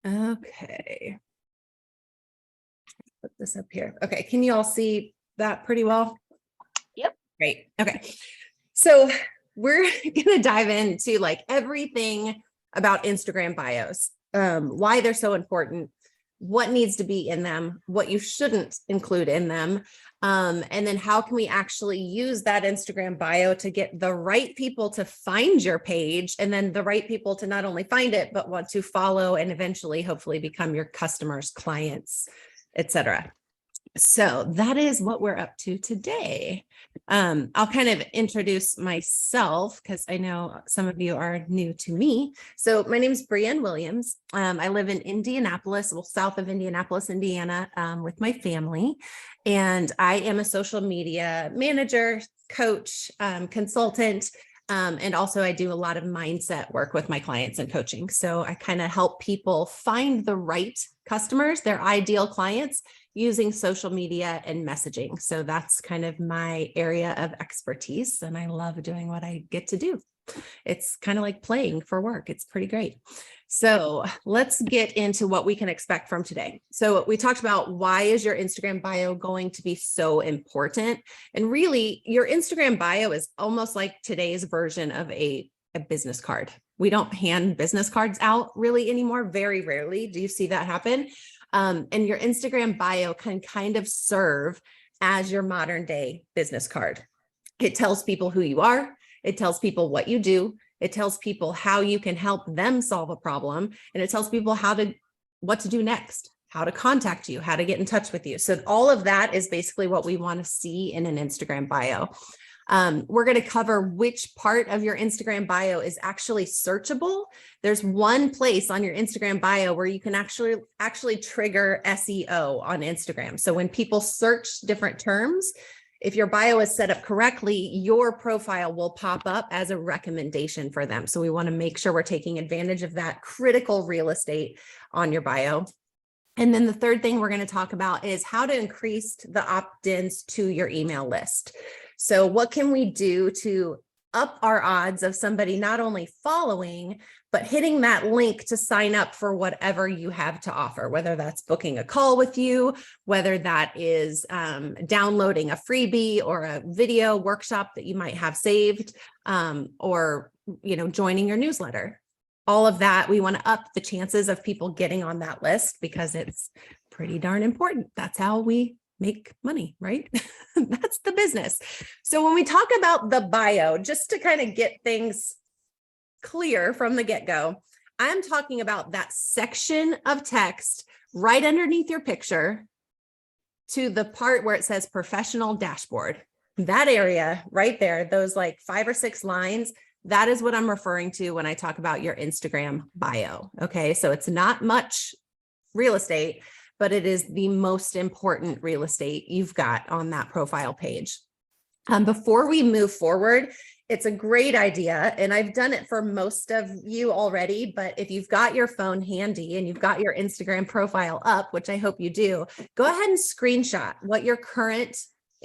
Okay. Put this up here. Okay. Can you all see that pretty well? Yep. Great. Okay. So we're going to dive into like everything about Instagram bios, why they're so important, what needs to be in them, what you shouldn't include in them. And then how can we actually use that Instagram bio to get the right people to find your page, and then the right people to not only find it, but want to follow and eventually hopefully become your customers, clients, etc. So that is what we're up to today. I'll kind of introduce myself because I know some of you are new to me. So my name is Brienne Williams. I live in Indianapolis, well, south of Indianapolis, Indiana, with my family. And I am a social media manager, coach, consultant. And also I do a lot of mindset work with my clients and coaching. So I kind of help people find the right customers, their ideal clients, using social media and messaging. So that's kind of my area of expertise. And I love doing what I get to do. It's kind of like playing for work. It's pretty great. So let's get into what we can expect from today. So we talked about why is your Instagram bio going to be so important? And really, your Instagram bio is almost like today's version of a business card. We don't hand business cards out really anymore. Very rarely do you see that happen. And your Instagram bio can kind of serve as your modern day business card. It tells people who you are. It tells people what you do. It tells people how you can help them solve a problem. And it tells people what to do next, how to contact you, how to get in touch with you. So all of that is basically what we want to see in an Instagram bio. We're going to cover which part of your Instagram bio is actually searchable. There's one place on your Instagram bio where you can actually trigger SEO on Instagram. So when people search different terms, if your bio is set up correctly, your profile will pop up as a recommendation for them. So we want to make sure we're taking advantage of that critical real estate on your bio. And then the third thing we're going to talk about is how to increase the opt-ins to your email list. So what can we do to up our odds of somebody not only following, but hitting that link to sign up for whatever you have to offer, whether that's booking a call with you, whether that is downloading a freebie or a video workshop that you might have saved, or joining your newsletter. All of that, we want to up the chances of people getting on that list because it's pretty darn important. That's how we make money, right? That's the business. So when we talk about the bio, just to kind of get things clear from the get-go, I'm talking about that section of text right underneath your picture to the part where it says professional dashboard. That area right there, those like 5 or 6 lines, that is what I'm referring to when I talk about your Instagram bio. Okay, so it's not much real estate, but it is the most important real estate you've got on that profile page. Before we move forward, it's a great idea, and I've done it for most of you already, but if you've got your phone handy and you've got your Instagram profile up, which I hope you do, go ahead and screenshot what your current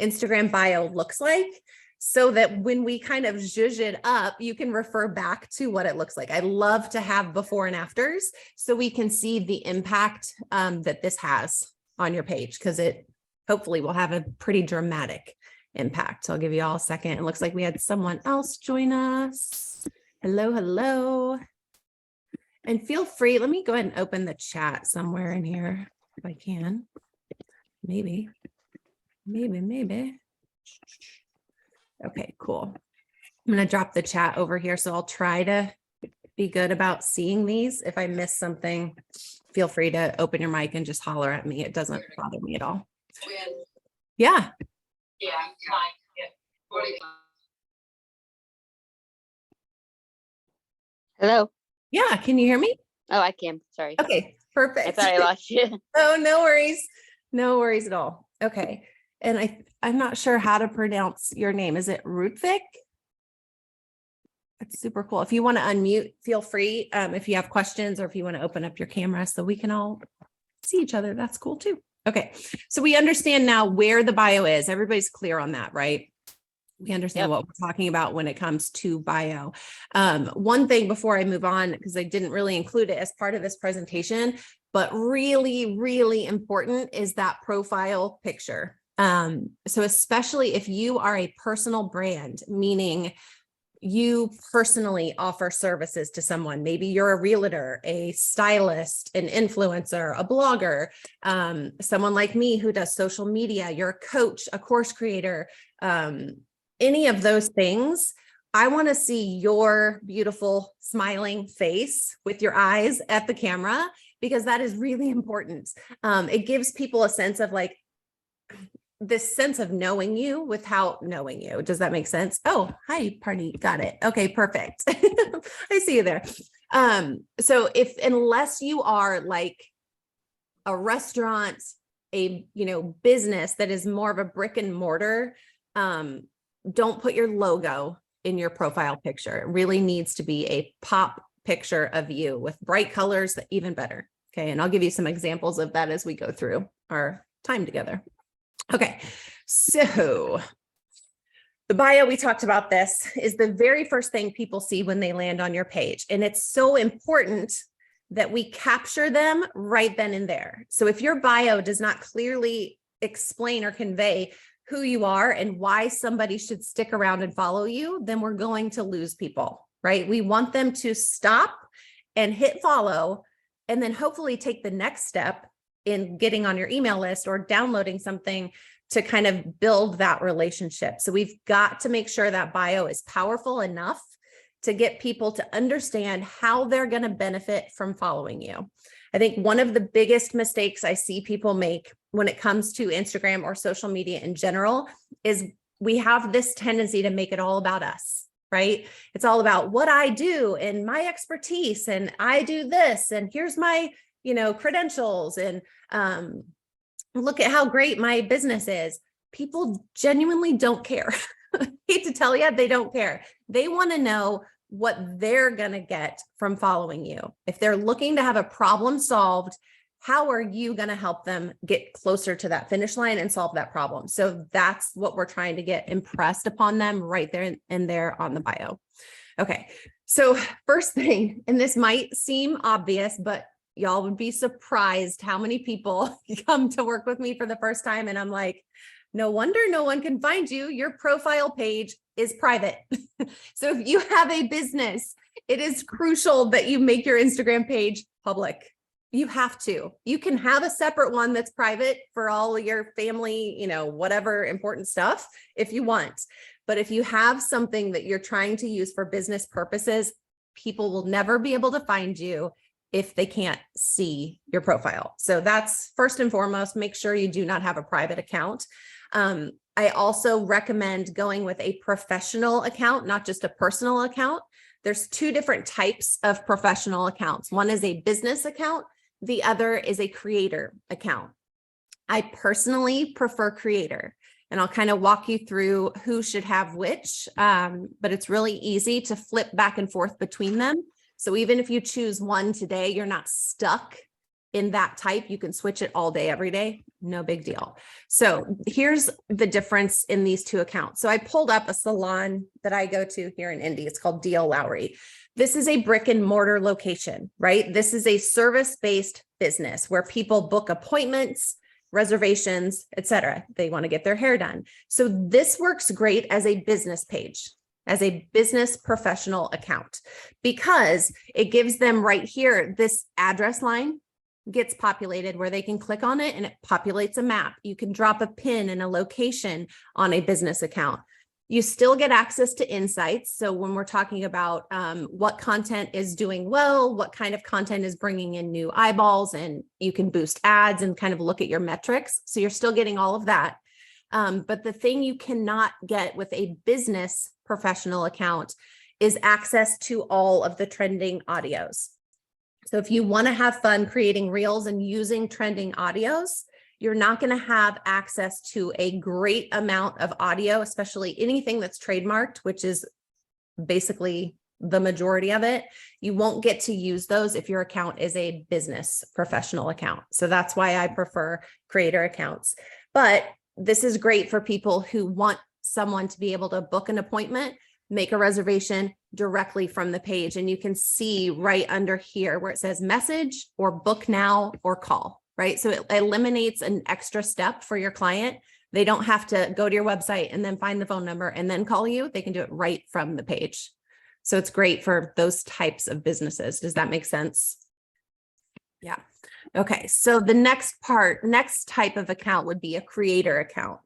Instagram bio looks like, so that when we kind of zhuzh it up, you can refer back to what it looks like. I love to have before and afters so we can see the impact that this has on your page, because it hopefully will have a pretty dramatic impact. So I'll give you all a second. It looks like we had someone else join us. Hello, hello. And feel free, let me go ahead and open the chat somewhere in here if I can. Maybe. Okay, cool. I'm going to drop the chat over here. So I'll try to be good about seeing these. If I miss something, feel free to open your mic and just holler at me. It doesn't bother me at all. Yeah. Yeah. Hello. Yeah. Can you hear me? Oh, I can. Sorry. Okay, perfect. I thought I lost you. Oh, no worries. No worries at all. Okay. And I'm not sure how to pronounce your name. Is it Rutvik? That's super cool. If you want to unmute, feel free. If you have questions or if you want to open up your camera so we can all see each other, that's cool too. Okay. So we understand now where the bio is. Everybody's clear on that, right? we understand Yep. what we're talking about when it comes to bio. One thing before I move on, because I didn't really include it as part of this presentation, but really, really important is that profile picture. So especially if you are a personal brand, meaning you personally offer services to someone, maybe you're a realtor, a stylist, an influencer, a blogger, someone like me who does social media, you're a coach, a course creator, any of those things. I want to see your beautiful smiling face with your eyes at the camera, because that is really important. It gives people a sense of like, this sense of knowing you without knowing you. Does that make sense? Oh, hi, party. Got it. Okay, perfect. I see you there. So unless you are like a restaurant, a, business that is more of a brick and mortar, don't put your logo in your profile picture. It really needs to be a pop picture of you with bright colors, even better. Okay. And I'll give you some examples of that as we go through our time together. Okay, so the bio, we talked about this, is the very first thing people see when they land on your page. And it's so important that we capture them right then and there. So if your bio does not clearly explain or convey who you are and why somebody should stick around and follow you, then we're going to lose people, right? We want them to stop and hit follow, and then hopefully take the next step in getting on your email list or downloading something to kind of build that relationship. So we've got to make sure that bio is powerful enough to get people to understand how they're going to benefit from following you. I think one of the biggest mistakes I see people make when it comes to Instagram or social media in general is we have this tendency to make it all about us, right? It's all about what I do and my expertise, and I do this, and here's my credentials, and look at how great my business is. People genuinely don't care. I hate to tell you, they don't care. They want to know what they're going to get from following you. If they're looking to have a problem solved, how are you going to help them get closer to that finish line and solve that problem? So that's what we're trying to get impressed upon them right there and there on the bio. Okay. So first thing, and this might seem obvious, but y'all would be surprised how many people come to work with me for the first time. And I'm like, no wonder no one can find you. Your profile page is private. So if you have a business, it is crucial that you make your Instagram page public. You have to. You can have a separate one that's private for all your family, whatever important stuff if you want. But if you have something that you're trying to use for business purposes, people will never be able to find you if they can't see your profile. So that's first and foremost, make sure you do not have a private account. I also recommend going with a professional account, not just a personal account. There's two different types of professional accounts. One is a business account. The other is a creator account. I personally prefer creator, and I'll kind of walk you through who should have which, but it's really easy to flip back and forth between them. So even if you choose one today, you're not stuck in that type. You can switch it all day, every day. No big deal. So here's the difference in these two accounts. So I pulled up a salon that I go to here in Indy. It's called D.L. Lowry. This is a brick and mortar location, right? This is a service-based business where people book appointments, reservations, etc. They want to get their hair done. So this works great as a business page, as a business professional account, because it gives them right here, this address line gets populated where they can click on it and it populates a map. You can drop a pin and a location on a business account. You still get access to insights. So when we're talking about what content is doing well, what kind of content is bringing in new eyeballs, and you can boost ads and kind of look at your metrics. So you're still getting all of that. But the thing you cannot get with a business professional account is access to all of the trending audios. So if you want to have fun creating reels and using trending audios, you're not going to have access to a great amount of audio, especially anything that's trademarked, which is basically the majority of it. You won't get to use those if your account is a business professional account. So that's why I prefer creator accounts. But this is great for people who want someone to be able to book an appointment, make a reservation directly from the page. And you can see right under here where it says message or book now or call, right? So it eliminates an extra step for your client. They don't have to go to your website and then find the phone number and then call you. They can do it right from the page. So it's great for those types of businesses. Does that make sense? Yeah. Okay. So the next type of account would be a creator account.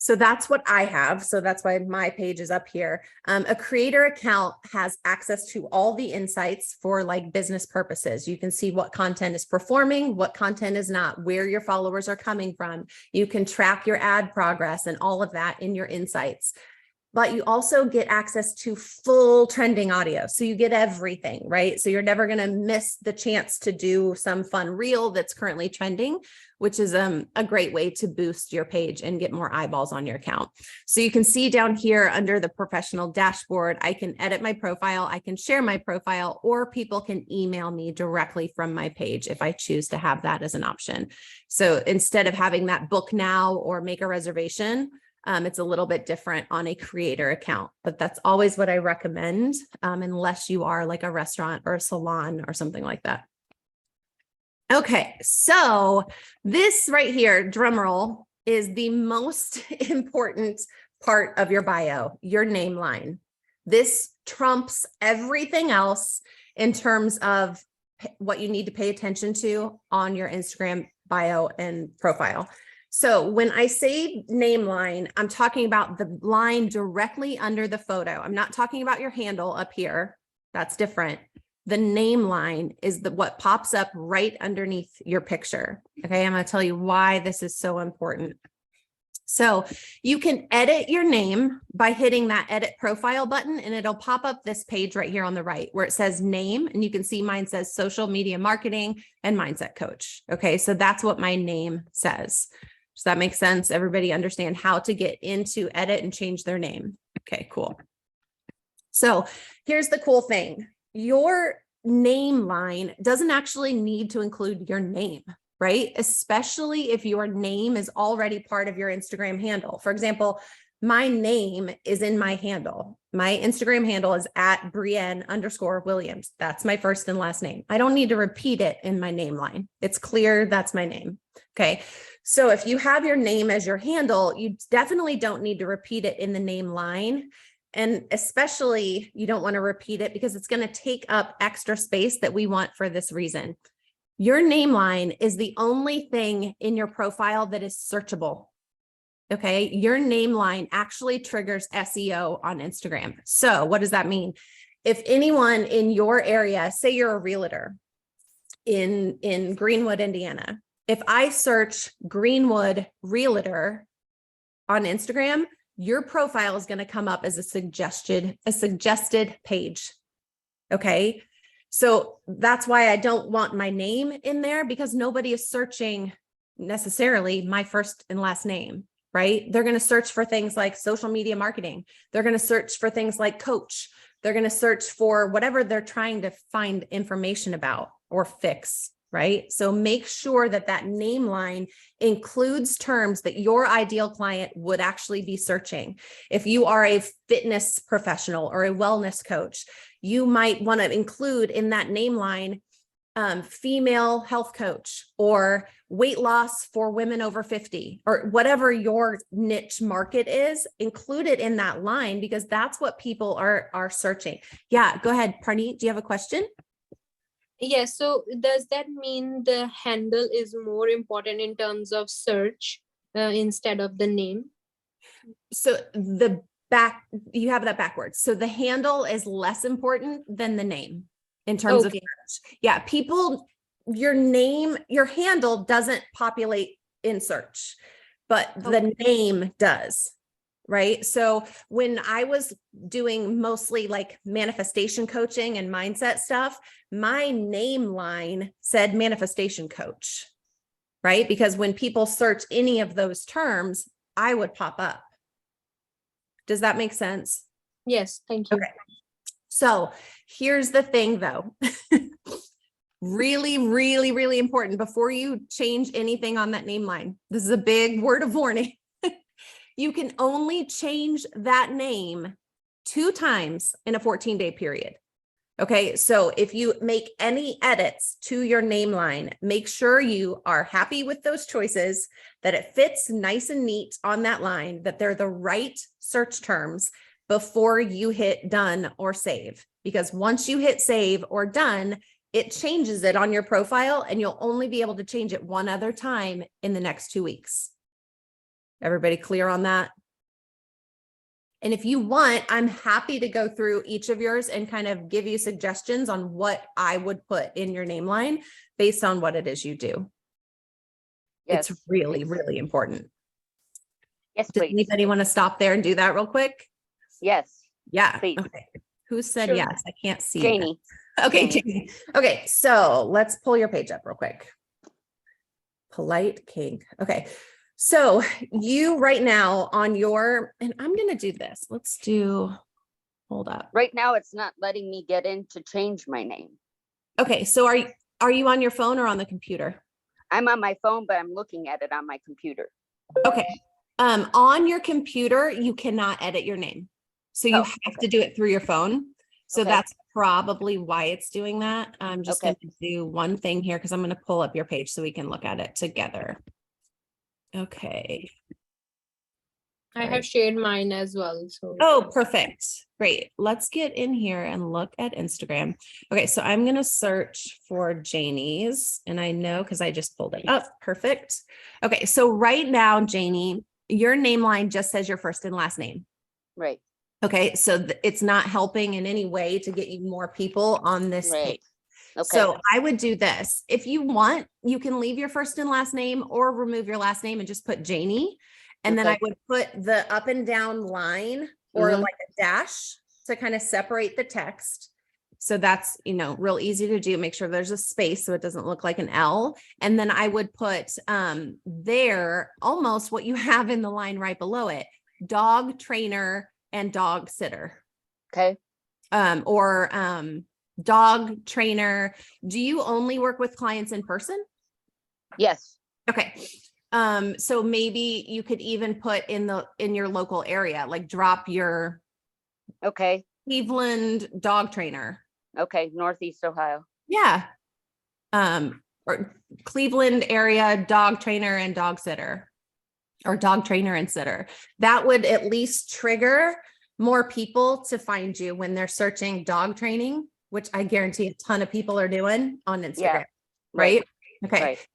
So that's what I have. So that's why my page is up here. A creator account has access to all the insights for like business purposes. You can see what content is performing, what content is not, where your followers are coming from. You can track your ad progress and all of that in your insights. But you also get access to full trending audio. So you get everything, right? So you're never going to miss the chance to do some fun reel that's currently trending, which is a great way to boost your page and get more eyeballs on your account. So you can see down here under the professional dashboard, I can edit my profile, I can share my profile, or people can email me directly from my page if I choose to have that as an option. So instead of having that book now or make a reservation, it's a little bit different on a creator account, but that's always what I recommend, unless you are like a restaurant or a salon or something like that. Okay, so this right here, drum roll, is the most important part of your bio, your name line. This trumps everything else in terms of what you need to pay attention to on your Instagram bio and profile. So when I say name line, I'm talking about the line directly under the photo. I'm not talking about your handle up here. That's different. The name line is what pops up right underneath your picture. Okay, I'm going to tell you why this is so important. So you can edit your name by hitting that edit profile button, and it'll pop up this page right here on the right where it says name, and you can see mine says social media marketing and mindset coach. Okay, so that's what my name says. Does that make sense? Everybody understand how to get into edit and change their name? Okay, cool. So here's the cool thing. Your name line doesn't actually need to include your name, right? Especially if your name is already part of your Instagram handle. For example, my name is in my handle. My Instagram handle is at Brienne_Williams. That's my first and last name. I don't need to repeat it in my name line. It's clear that's my name. Okay. So if you have your name as your handle, you definitely don't need to repeat it in the name line. And especially you don't want to repeat it because it's going to take up extra space that we want for this reason. Your name line is the only thing in your profile that is searchable. Okay. Your name line actually triggers SEO on Instagram. So what does that mean? If anyone in your area, say you're a realtor in Greenwood, Indiana, if I search Greenwood Realtor on Instagram, your profile is going to come up as a suggested page. Okay. So that's why I don't want my name in there, because nobody is searching necessarily my first and last name, right? They're going to search for things like social media marketing. They're going to search for things like coach. They're going to search for whatever they're trying to find information about or fix. Right? So make sure that that name line includes terms that your ideal client would actually be searching. If you are a fitness professional or a wellness coach, you might want to include in that name line female health coach or weight loss for women over 50 or whatever your niche market is. Include it in that line because that's what people are searching. Yeah, go ahead, Parneet. Do you have a question? Yes. So does that mean the handle is more important in terms of search instead of the name? So you have that backwards. So the handle is less important than the name in terms of search. Yeah, your handle doesn't populate in search, but the name does. Right. So when I was doing mostly like manifestation coaching and mindset stuff, my name line said manifestation coach, right? Because when people search any of those terms, I would pop up. Does that make sense? Yes. Thank you. Okay. So here's the thing though. Really, really, really important before you change anything on that name line. This is a big word of warning. You can only change that name 2 times in a 14-day period. Okay, so if you make any edits to your name line, make sure you are happy with those choices, that it fits nice and neat on that line, that they're the right search terms before you hit done or save. Because once you hit save or done, it changes it on your profile and you'll only be able to change it one other time in the next 2 weeks. Everybody clear on that? And if you want, I'm happy to go through each of yours and kind of give you suggestions on what I would put in your name line based on what it is you do. Yes, It's really, please. really important. Yes, Does please. anybody want to stop there and do that real quick? Yes, Yeah. please. Okay. Who said Sure. yes? I can't see. Janie. that. Okay, Janie. Janie. Okay, so let's pull your page up real quick. Polite King. Okay. So you right now on your, and I'm going to do this. Let's do, hold up. Right now, it's not letting me get in to change my name. Okay. So are you on your phone or on the computer? I'm on my phone, but I'm looking at it on my computer. Okay. On your computer, you cannot edit your name. So you Oh, have to do it through your phone. So Okay. that's probably why it's doing that. I'm just Okay. going to do one thing here because I'm going to pull up your page so we can look at it together. Okay. I Right. have shared mine as well. So Oh, perfect. Great. Let's get in here and look at Instagram. Okay, so I'm going to search for Janie's, and I know because I just pulled it up. Perfect. Okay, so right now, Janie, your name line just says your first and last name. Right. Okay, so it's not helping in any way to get you more people on this Right. page. Okay. So I would do this. If you want, you can leave your first and last name or remove your last name and just put Janie. And then I Okay. would put the up and down line or Mhm. like a dash to kind of separate the text. So that's, real easy to do. Make sure there's a space so it doesn't look like an L. And then I would put there almost what you have in the line right below it, dog trainer and dog sitter. Okay. Or dog trainer. Do you only work with clients in person? Yes. Okay. So maybe you could even put in your local area, like drop your Okay. Cleveland dog trainer. Okay. Northeast Ohio. Yeah. Or Cleveland area dog trainer and dog sitter, or dog trainer and sitter. That would at least trigger more people to find you when they're searching dog training, which I guarantee a ton of people are doing on Instagram. Yeah. Right? Okay. Right.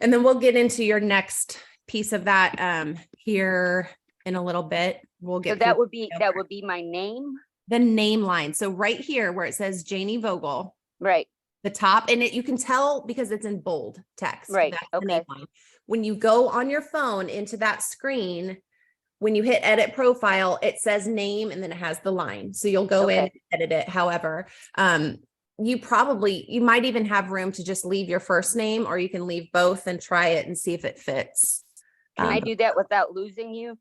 And then we'll get into your next piece of that here in a little bit. We'll So get that through would be my name. the name line. So right here where it says Janie Vogel, Right. the top, and you can tell because it's in bold text. Right. That's the name Okay. line. When you go on your phone into that screen, when you hit edit profile, it says name and then it has the line. So you'll go in and edit it. However, you might even have room to just leave your first name, or you can leave both and try it and see if it fits. Can I do that without losing you?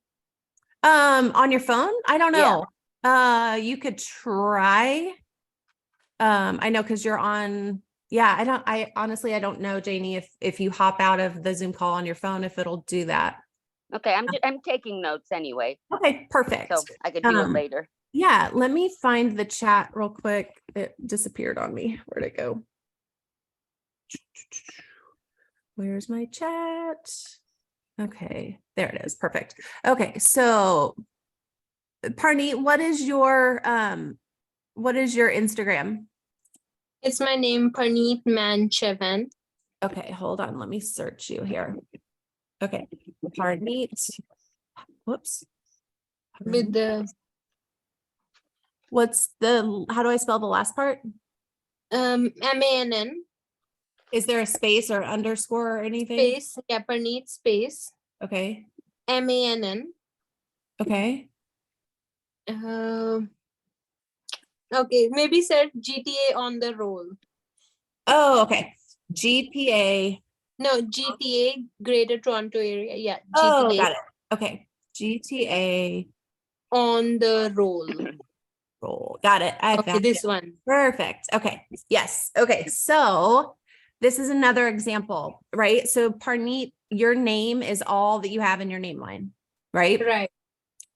On your phone? I don't Yeah. know. You could try. I know because you're on. Yeah, I honestly don't know, Janie, if you hop out of the Zoom call on your phone, if it'll do that. Okay. I'm taking notes anyway, Okay, perfect. so I could do it later. Yeah, let me find the chat real quick. It disappeared on me. Where'd it go? Where's my chat? Okay, there it is. Perfect. Okay, so Parneet, what is your Instagram? it's my name, Parneet Manchevan. Okay, hold on. Let me search you here. Okay, Parneet. Whoops. With the How do I spell the last part? MANN Is there a space or underscore or anything? space, yeah, Parneet space, Okay. MANN. Okay. Okay, maybe said GTA on the roll. Oh, okay. GPA. No, GTA, Greater Toronto Area. Yeah, Oh, GTA got it. Okay. GTA on the roll. roll. Got it. I Okay, found this it. one. Perfect. Okay. Yes. Okay. So this is another example, right? So Parneet, your name is all that you have in your name line, right? Right.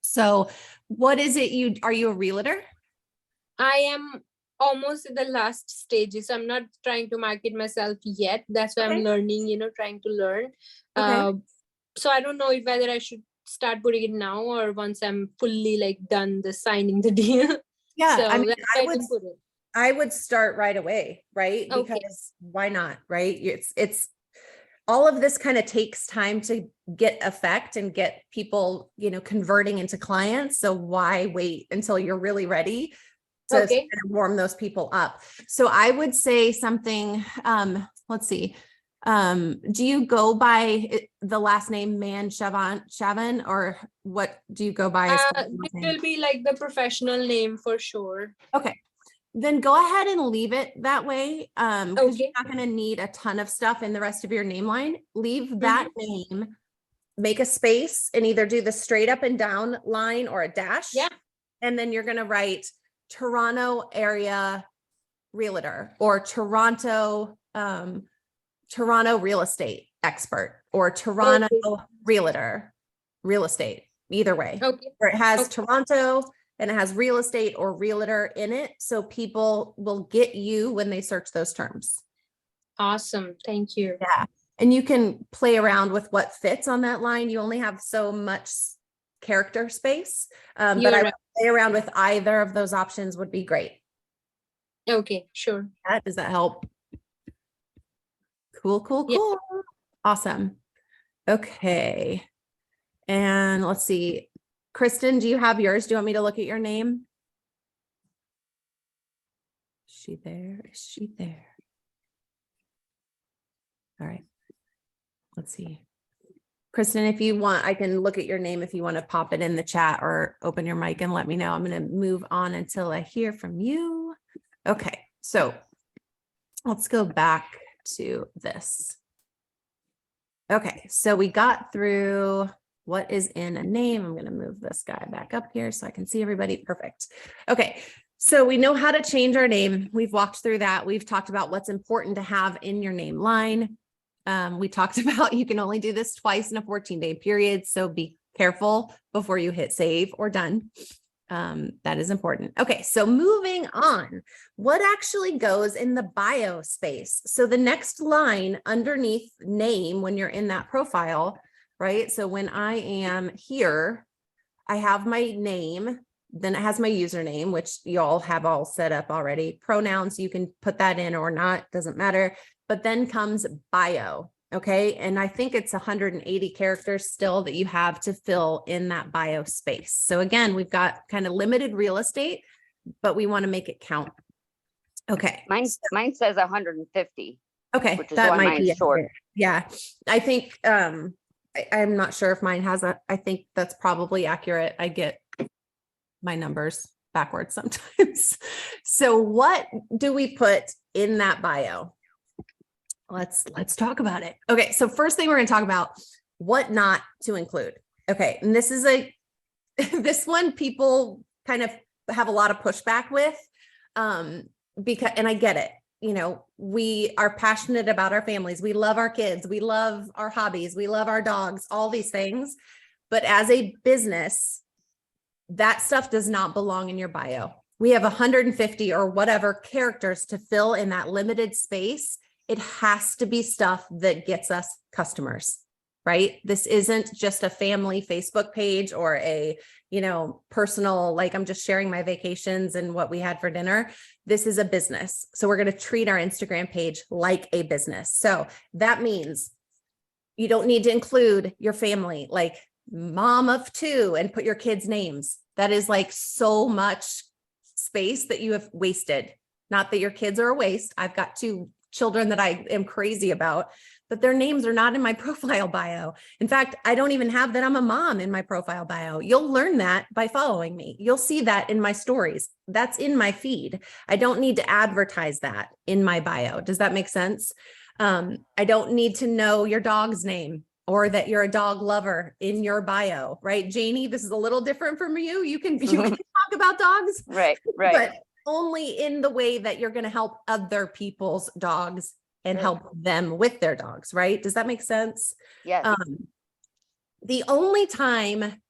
So what is it are you a realtor? I am almost at the last stages. I'm not trying to market myself yet. That's why I'm Okay. learning, trying to learn. Okay. So I don't know whether I should start putting it now or once I'm fully like done the signing the deal. Yeah. So I mean, that's why I didn't put it. I would start right away, right? Okay. Because why not, right? It's all of this kind of takes time to get effect and get people, converting into clients. So why wait until you're really ready to Okay. kind of warm those people up? So I would say something, let's see. Do you go by the last name Shavan, or what do you go by? As the last It name? will be like the professional name for sure. Okay. Then go ahead and leave it that way. Because you're Okay. not going to need a ton of stuff in the rest of your name line. Leave that name, make a space, and either do the straight up and down line or a dash. Yeah. And then you're going to write Toronto area realtor or Toronto real estate expert or Toronto realtor real estate, either way. Okay. Or it has Okay. Toronto and it has real estate or realtor in it. So people will get you when they search those terms. Awesome. Thank you. Yeah. And you can play around with what fits on that line. You only have so much character space. But You're I would right. play around with either of those options would be great. Okay, sure. Does that help? Cool, cool, Yeah. cool. Awesome. Okay. And let's see. Kristen, do you have yours? Do you want me to look at your name? Is she there? Is she there? All right. Let's see. Kristen, if you want, I can look at your name if you want to pop it in the chat or open your mic and let me know. I'm going to move on until I hear from you. Okay. So let's go back to this. Okay. So we got through what is in a name. I'm going to move this guy back up here so I can see everybody. Perfect. Okay. So we know how to change our name. We've walked through that. We've talked about what's important to have in your name line. We talked about you can only do this twice in a 14-day period. So be careful before you hit save or done. That is important. Okay. So moving on, what actually goes in the bio space? So the next line underneath name, when you're in that profile, right? So when I am here, I have my name, then it has my username, which y'all have all set up already. Pronouns, you can put that in or not, doesn't matter. But then comes bio. Okay. And I think it's 180 characters still that you have to fill in that bio space. So again, we've got kind of limited real estate, but we want to make it count. Okay. Mine says 150. Okay. Which is That why might mine's be short. accurate. Yeah. I think, I'm not sure if mine has I think that's probably accurate. I get my numbers backwards sometimes. So what do we put in that bio? Let's talk about it. Okay. So first thing we're going to talk about what not to include. Okay. And this is this one people kind of have a lot of pushback with, because, and I get it. We are passionate about our families. We love our kids. We love our hobbies. We love our dogs, all these things. But as a business, that stuff does not belong in your bio. We have 150 or whatever characters to fill in that limited space. It has to be stuff that gets us customers, right? This isn't just a family Facebook page or a, personal, like I'm just sharing my vacations and what we had for dinner. This is a business. So we're going to treat our Instagram page like a business. So that means you don't need to include your family, like mom of 2, and put your kids' names. That is like so much space that you have wasted. Not that your kids are a waste. I've got 2 children that I am crazy about, but their names are not in my profile bio. In fact, I don't even have that I'm a mom in my profile bio. You'll learn that by following me. You'll see that in my stories. That's in my feed. I don't need to advertise that in my bio. Does that make sense? I don't need to know your dog's name or that you're a dog lover in your bio, right? Janie, this is a little different from you. You can talk about dogs. Right. But only in the way that you're going to help other people's dogs and help them with their dogs, right? Does that make sense? Yes. The only time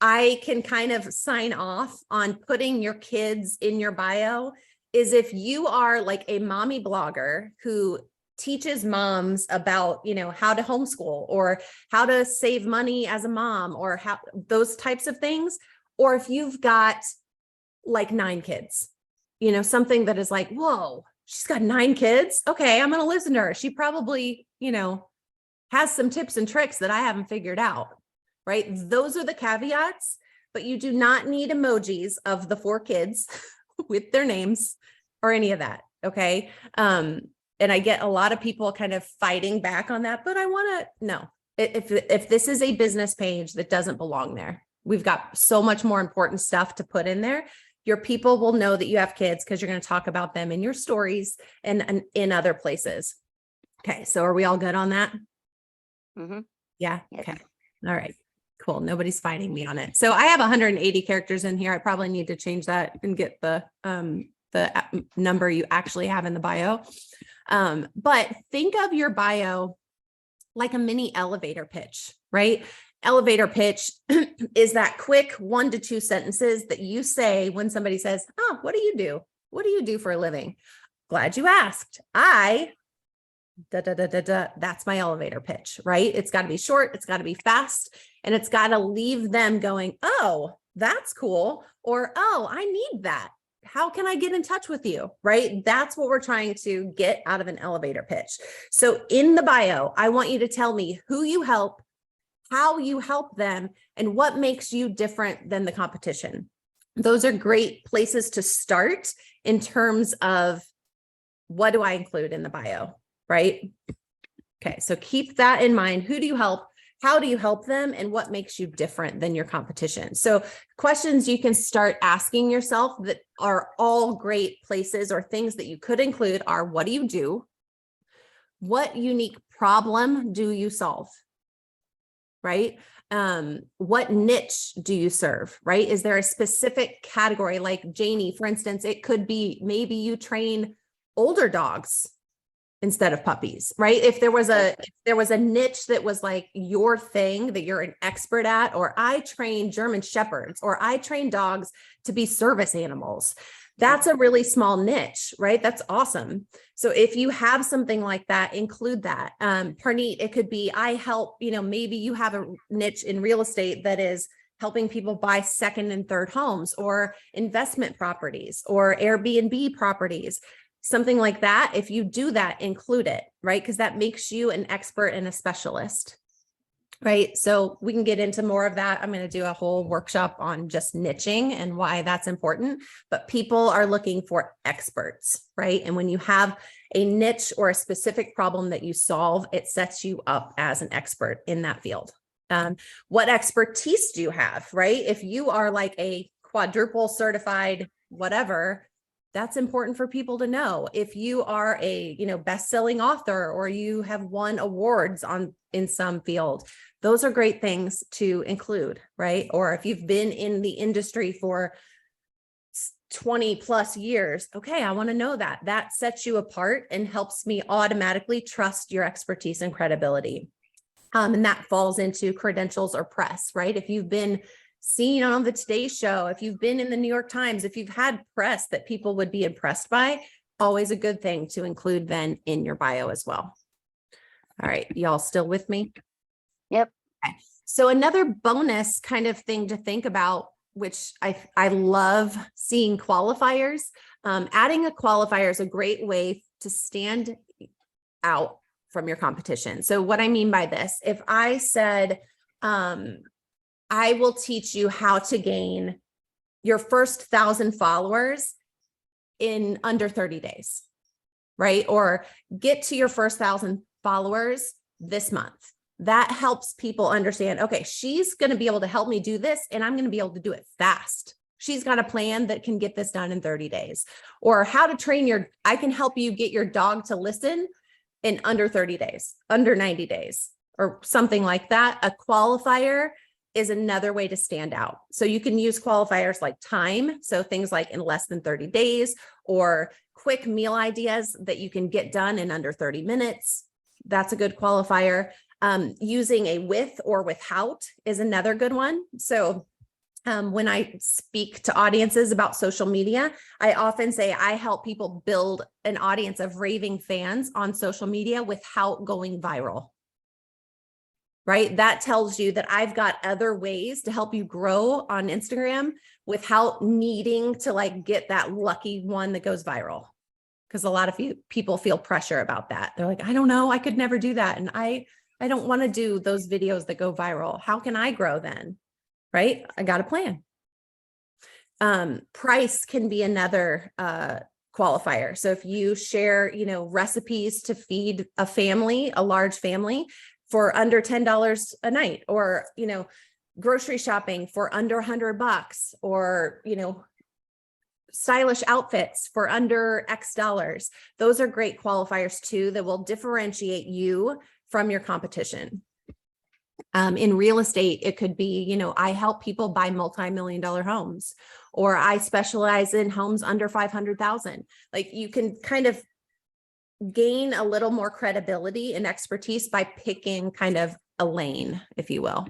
I can kind of sign off on putting your kids in your bio is if you are like a mommy blogger who teaches moms about, how to homeschool or how to save money as a mom or how those types of things. Or if you've got like 9 kids, something that is like, whoa, she's got 9 kids. Okay, I'm going to listen to her. She probably, has some tips and tricks that I haven't figured out, right? Those are the caveats, but you do not need emojis of the 4 kids with their names or any of that. Okay. And I get a lot of people kind of fighting back on that, but I want to know if this is a business page that doesn't belong there. We've got so much more important stuff to put in there. Your people will know that you have kids because you're going to talk about them in your stories and in other places. Okay. So are we all good on that? Mm-hmm. Yeah. Yes. Okay. All right. Cool. Nobody's fighting me on it. So I have 180 characters in here. I probably need to change that and get the number you actually have in the bio. But think of your bio like a mini elevator pitch, right? Elevator pitch is that quick 1 to 2 sentences that you say when somebody says, oh, what do you do? What do you do for a living? Glad you asked. That's my elevator pitch, right? It's got to be short. It's got to be fast. And it's got to leave them going, oh, that's cool. Or, oh, I need that. How can I get in touch with you? Right? That's what we're trying to get out of an elevator pitch. So in the bio, I want you to tell me who you help, how you help them, and what makes you different than the competition. Those are great places to start in terms of what do I include in the bio, right? Okay, so keep that in mind. Who do you help? How do you help them? And what makes you different than your competition? So questions you can start asking yourself that are all great places or things that you could include are, what do you do? What unique problem do you solve? Right? What niche do you serve? Right? Is there a specific category like Janie, for instance? It could be maybe you train older dogs instead of puppies, right? If there was a niche that was like your thing that you're an expert at, or I train German Shepherds, or I train dogs to be service animals, that's a really small niche, right? That's awesome. So if you have something like that, include that. Parneet, it could be, I help, maybe you have a niche in real estate that is helping people buy second and third homes or investment properties or Airbnb properties. Something like that. If you do that, include it, right? Because that makes you an expert and a specialist, right? So we can get into more of that. I'm going to do a whole workshop on just niching and why that's important, but people are looking for experts, right? And when you have a niche or a specific problem that you solve, it sets you up as an expert in that field. What expertise do you have, right? If you are like a quadruple certified whatever, that's important for people to know. If you are a, best-selling author, or you have won awards in some field, those are great things to include, right? Or if you've been in the industry for 20 plus years, okay, I want to know that. That sets you apart and helps me automatically trust your expertise and credibility. And that falls into credentials or press, right? If you've been seen on the Today Show, if you've been in the New York Times, if you've had press that people would be impressed by, always a good thing to include then in your bio as well. All right, y'all still with me? Yep. Okay. So another bonus kind of thing to think about, which I love seeing qualifiers. Adding a qualifier is a great way to stand out from your competition. So what I mean by this, if I said, I will teach you how to gain your first 1,000 followers in under 30 days, right? Or get to your first 1,000 followers this month. That helps people understand, okay, she's going to be able to help me do this, and I'm going to be able to do it fast. She's got a plan that can get this done in 30 days. Or how to train I can help you get your dog to listen in under 30 days, under 90 days, or something like that. A qualifier is another way to stand out. So you can use qualifiers like time. So things like in less than 30 days, or quick meal ideas that you can get done in under 30 minutes. That's a good qualifier. Using a with or without is another good one. So When I speak to audiences about social media, I often say I help people build an audience of raving fans on social media without going viral. Right? That tells you that I've got other ways to help you grow on Instagram without needing to like get that lucky one that goes viral. Because a lot of people feel pressure about that. They're like, I don't know, I could never do that. And I don't want to do those videos that go viral. How can I grow then? Right? I got a plan. Price can be another qualifier. So if you share, recipes to feed a family, a large family for under $10 a night, or, grocery shopping for under $100, or, stylish outfits for under X dollars. Those are great qualifiers too, that will differentiate you from your competition. In real estate, it could be, I help people buy multi-million-dollar homes, or I specialize in homes under 500,000. Like, you can kind of gain a little more credibility and expertise by picking kind of a lane, if you will.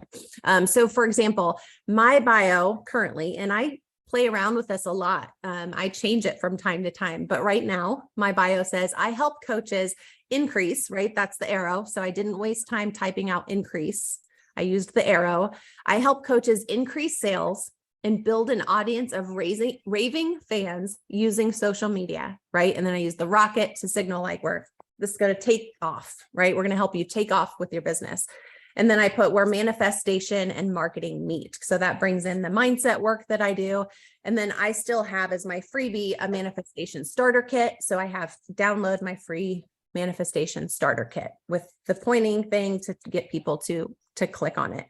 So for example, my bio currently, and I play around with this a lot. I change it from time to time, but right now my bio says I help coaches increase, right? That's the arrow. So I didn't waste time typing out increase. I used the arrow. I help coaches increase sales and build an audience of raving fans using social media, right? And then I use the rocket to signal like this is going to take off, right? We're going to help you take off with your business. And then I put where manifestation and marketing meet. So that brings in the mindset work that I do. And then I still have as my freebie a manifestation starter kit. So I have download my free manifestation starter kit with the pointing thing to get people to click on it.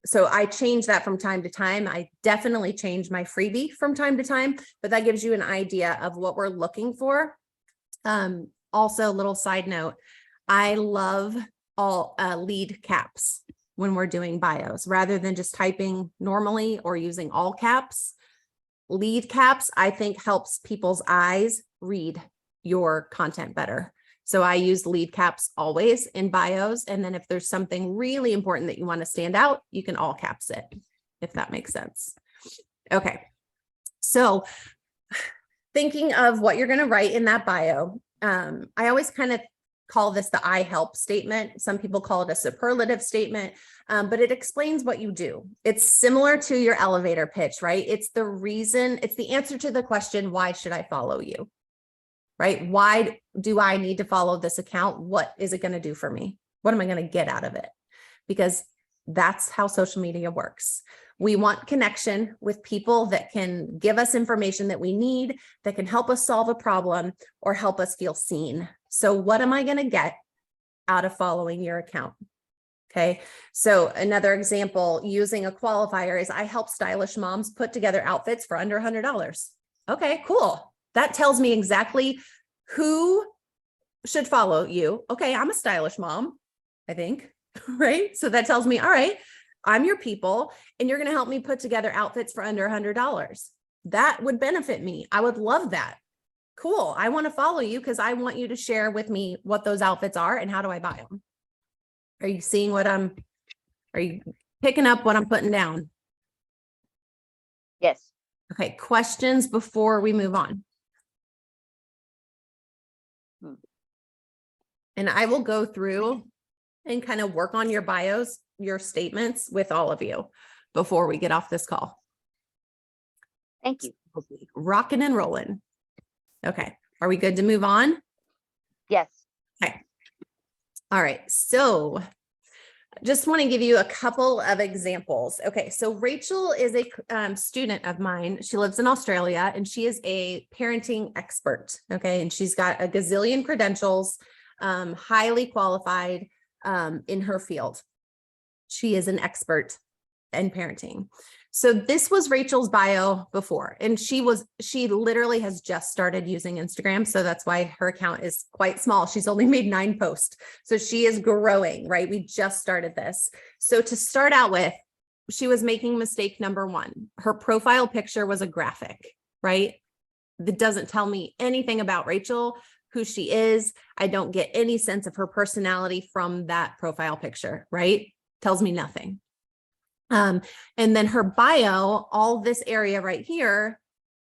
So I change that from time to time. I definitely change my freebie from time to time, but that gives you an idea of what we're looking for. Also, a little side note, I love all lead caps when we're doing bios, rather than just typing normally or using all caps. Lead caps, I think, helps people's eyes read your content better. So I use lead caps always in bios. And then if there's something really important that you want to stand out, you can all caps it, if that makes sense. Okay. So thinking of what you're going to write in that bio, I always kind of call this the I help statement. Some people call it a superlative statement, but it explains what you do. It's similar to your elevator pitch, right? It's the answer to the question, why should I follow you? Right? Why do I need to follow this account? What is it going to do for me? What am I going to get out of it? Because that's how social media works. We want connection with people that can give us information that we need, that can help us solve a problem or help us feel seen. So what am I going to get out of following your account? Okay. So another example using a qualifier is I help stylish moms put together outfits for under $100. Okay, cool. That tells me exactly who should follow you. Okay, I'm a stylish mom, I think, right? So that tells me, all right, I'm your people, and you're going to help me put together outfits for under $100. That would benefit me. I would love that. Cool. I want to follow you because I want you to share with me what those outfits are and how do I buy them. Are you seeing are you picking up what I'm putting down? Yes. Okay, questions before we move on? And I will go through and kind of work on your bios, your statements with all of you before we get off this call. Thank you. Rocking and rolling. Okay. Are we good to move on? Yes. Okay. All right. So just want to give you a couple of examples. Okay. So Rachel is a student of mine. She lives in Australia and she is a parenting expert. Okay. And she's got a gazillion credentials, highly qualified in her field. She is an expert in parenting. So this was Rachel's bio before, and she literally has just started using Instagram. So that's why her account is quite small. She's only made 9 posts. So she is growing, right? We just started this. So to start out with, she was making mistake number 1. Her profile picture was a graphic, right? That doesn't tell me anything about Rachel, who she is. I don't get any sense of her personality from that profile picture, right? Tells me nothing. And then her bio, all this area right here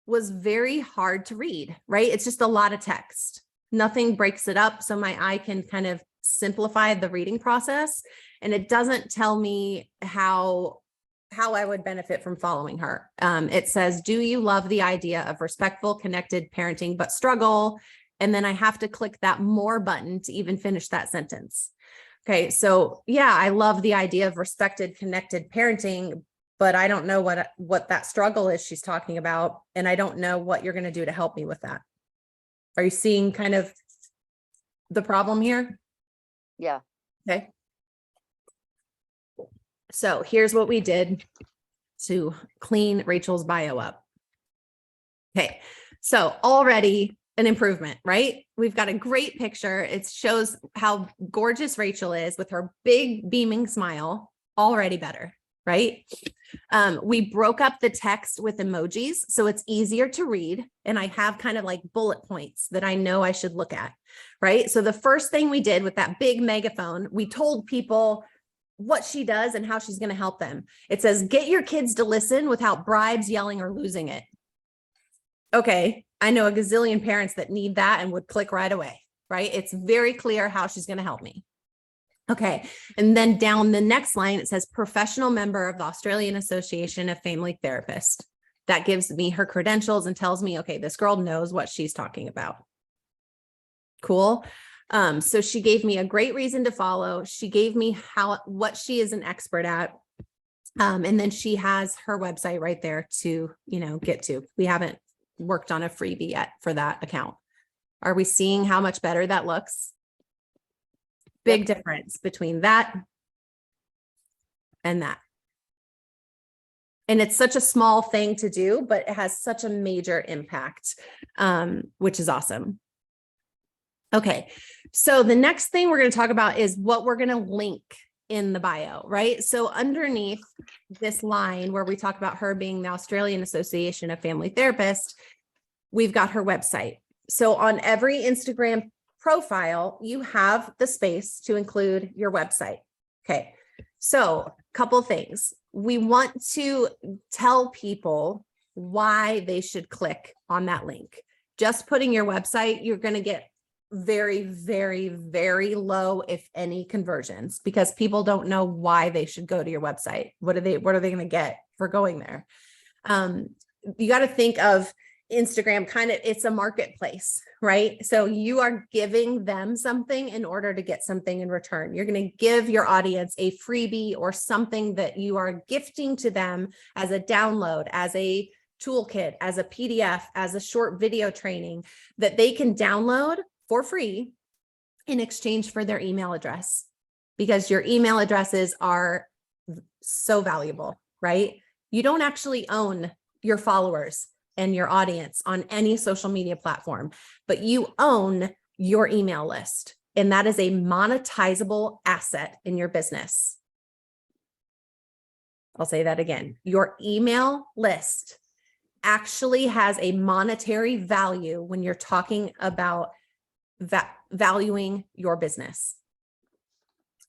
was very hard to read, right? It's just a lot of text. Nothing breaks it up. So my eye can kind of simplify the reading process. And it doesn't tell me how I would benefit from following her. It says, do you love the idea of respectful, connected parenting, but struggle? And then I have to click that more button to even finish that sentence. Okay. So yeah, I love the idea of respected, connected parenting, but I don't know what that struggle is she's talking about. And I don't know what you're going to do to help me with that. Are you seeing kind of the problem here? Yeah. Okay. So here's what we did to clean Rachel's bio up. Okay. So already an improvement, right? We've got a great picture. It shows how gorgeous Rachel is with her big beaming smile. Already better, right? We broke up the text with emojis so it's easier to read. And I have kind of like bullet points that I know I should look at, right? So the first thing we did with that big megaphone, we told people what she does and how she's going to help them. It says, get your kids to listen without bribes, yelling, or losing it. Okay. I know a gazillion parents that need that and would click right away, right? It's very clear how she's going to help me. Okay. And then down the next line, it says professional member of the Australian Association of Family Therapists. That gives me her credentials and tells me, okay, this girl knows what she's talking about. Cool. So she gave me a great reason to follow. She gave me what she is an expert at. And then she has her website right there to, get to. We haven't worked on a freebie yet for that account. Are we seeing how much better that looks? Big difference between that and that. And it's such a small thing to do, but it has such a major impact, which is awesome. Okay. So the next thing we're going to talk about is what we're going to link in the bio, right? So underneath this line where we talk about her being the Australian Association of Family Therapists, we've got her website. So on every Instagram profile, you have the space to include your website. Okay. So a couple things. We want to tell people why they should click on that link. Just putting your website, you're going to get very, very, very low, if any, conversions because people don't know why they should go to your website. What are they going to get for going there? You got to think of Instagram it's a marketplace, right? So you are giving them something in order to get something in return. You're going to give your audience a freebie or something that you are gifting to them as a download, as a toolkit, as a PDF, as a short video training that they can download for free in exchange for their email address, because your email addresses are so valuable, right? You don't actually own your followers and your audience on any social media platform, but you own your email list. And that is a monetizable asset in your business. I'll say that again. Your email list actually has a monetary value when you're talking about valuing your business.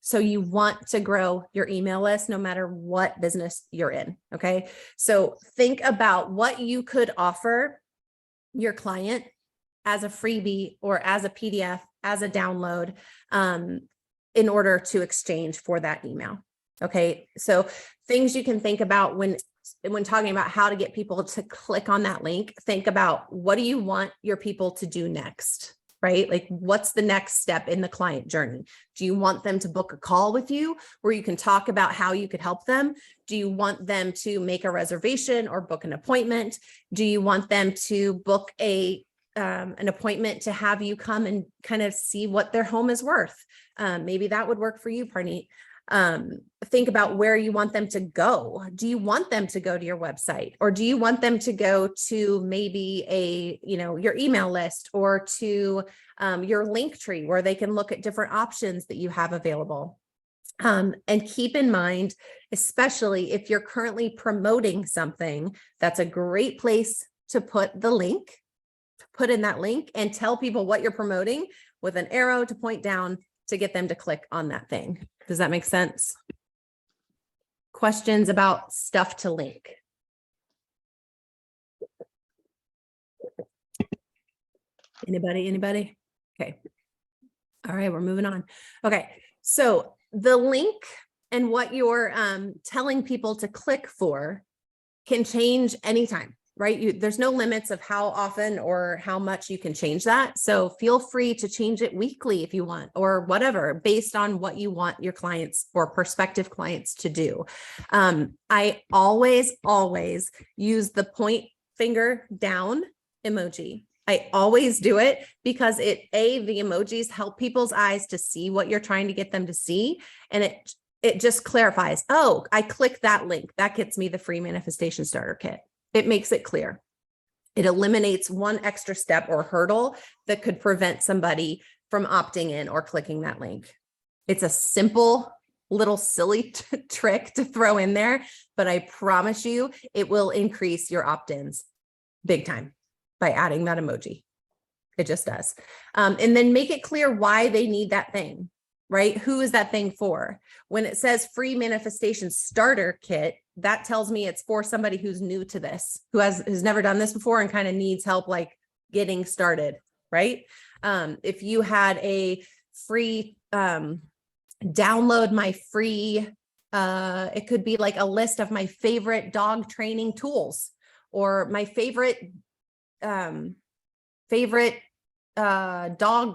So you want to grow your email list no matter what business you're in. Okay. So think about what you could offer your client as a freebie or as a PDF, as a download, in order to exchange for that email. Okay. So things you can think about when talking about how to get people to click on that link, think about what do you want your people to do next? Right? Like what's the next step in the client journey? Do you want them to book a call with you where you can talk about how you could help them? Do you want them to make a reservation or book an appointment? Do you want them to book an appointment to have you come and kind of see what their home is worth? Maybe that would work for you, Parneet. Think about where you want them to go. Do you want them to go to your website, or do you want them to go to maybe your email list or to your link tree where they can look at different options that you have available? And keep in mind, especially if you're currently promoting something, that's a great place to put in that link and tell people what you're promoting with an arrow to point down to get them to click on that thing. Does that make sense? questions about stuff to link? Anybody? Okay. All right, we're moving on. Okay, so the link and what you're telling people to click for can change anytime, right? There's no limits of how often or how much you can change that. So feel free to change it weekly if you want, or whatever, based on what you want your clients or prospective clients to do. I always use the point finger down emoji. I always do it because the emojis help people's eyes to see what you're trying to get them to see. And it just clarifies, oh, I click that link. That gets me the free manifestation starter kit. It makes it clear. It eliminates one extra step or hurdle that could prevent somebody from opting in or clicking that link. It's a simple little silly trick to throw in there, but I promise you it will increase your opt-ins big time by adding that emoji. It just does. And then make it clear why they need that thing, right? Who is that thing for? When it says free manifestation starter kit, that tells me it's for somebody who's new to this, who has never done this before and kind of needs help like getting started, right? If you had a free download my free, it could be like a list of my favorite dog training tools or my favorite dog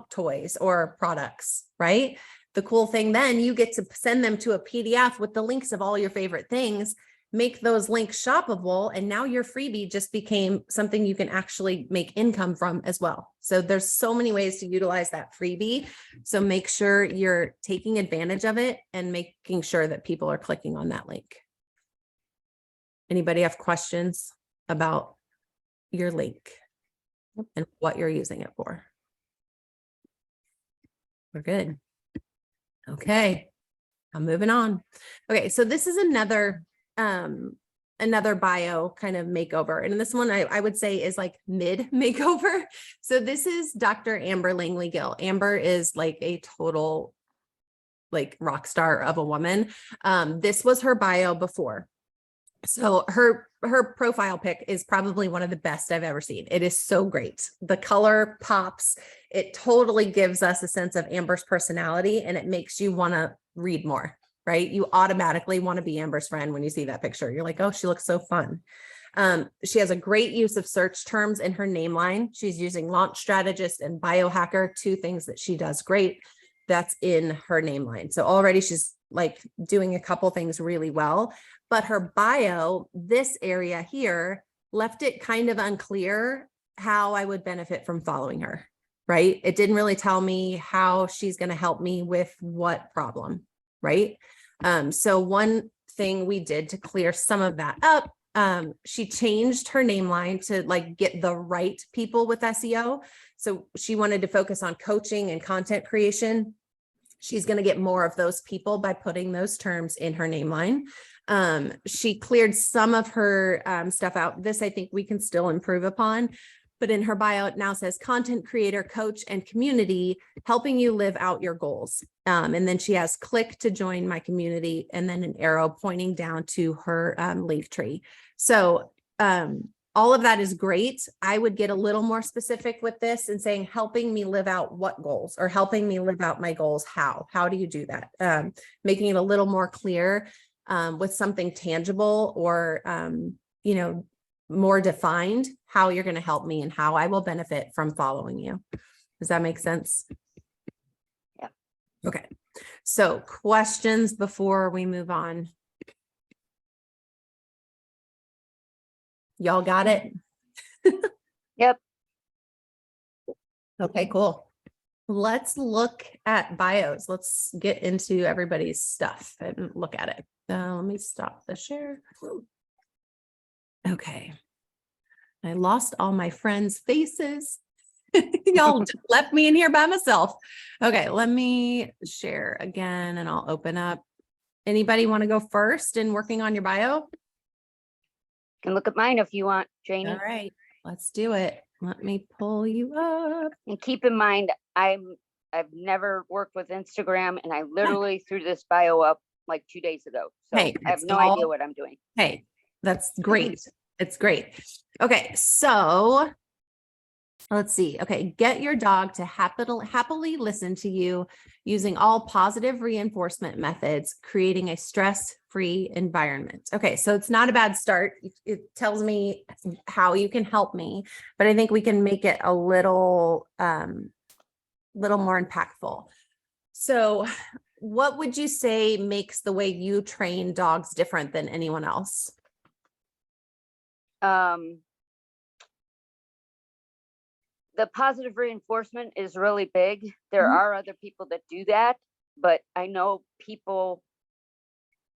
toys or products, right? The cool thing then, you get to send them to a PDF with the links of all your favorite things, make those links shoppable, and now your freebie just became something you can actually make income from as well. So there's so many ways to utilize that freebie. So make sure you're taking advantage of it and making sure that people are clicking on that link. Anybody have questions about your link and what you're using it for? We're good. Okay, I'm moving on. Okay, so this is another bio kind of makeover. And this one I would say is like mid makeover. So this is Dr. Amber Langley Gill. Amber is like a total like rock star of a woman. This was her bio before. So her profile pic is probably one of the best I've ever seen. It is so great. The color pops. It totally gives us a sense of Amber's personality, and it makes you want to read more, right? You automatically want to be Amber's friend when you see that picture. You're like, oh, she looks so fun. She has a great use of search terms in her name line. She's using launch strategist and biohacker, two things that she does great. That's in her name line. So already she's like doing a couple things really well, but her bio, this area here, left it kind of unclear how I would benefit from following her, right? It didn't really tell me how she's going to help me with what problem, right? So one thing we did to clear some of that up, she changed her name line to like get the right people with SEO. So she wanted to focus on coaching and content creation. She's going to get more of those people by putting those terms in her name line. She cleared some of her stuff out. This, I think we can still improve upon, but in her bio, it now says content creator, coach, and community, helping you live out your goals. And then she has click to join my community and then an arrow pointing down to her link tree. So all of that is great. I would get a little more specific with this and saying, helping me live out what goals, or helping me live out my goals. How do you do that? Making it a little more clear with something tangible or, more defined, how you're going to help me and how I will benefit from following you. Does that make sense? Yeah. Okay. So questions before we move on? Y'all got it? Yep. Okay, cool. Let's look at bios. Let's get into everybody's stuff and look at it. Let me stop the share. Okay. I lost all my friends' faces. Y'all just left me in here by myself. Okay, let me share again and I'll open up. Anybody want to go first in working on your bio? Can look at mine if you want, Janie. All right, let's do it. Let me pull you up. And keep in mind, I've never worked with Instagram, and I literally threw this bio up like 2 days ago. So Hey, I have it's no all- idea what I'm doing. Hey, that's great. It's great. Okay, so let's see. Okay, get your dog to happily listen to you using all positive reinforcement methods, creating a stress-free environment. Okay, so it's not a bad start. It tells me how you can help me, but I think we can make it a little more impactful. So what would you say makes the way you train dogs different than anyone else? The positive reinforcement is really big. There Mhm. are other people that do that, but I know people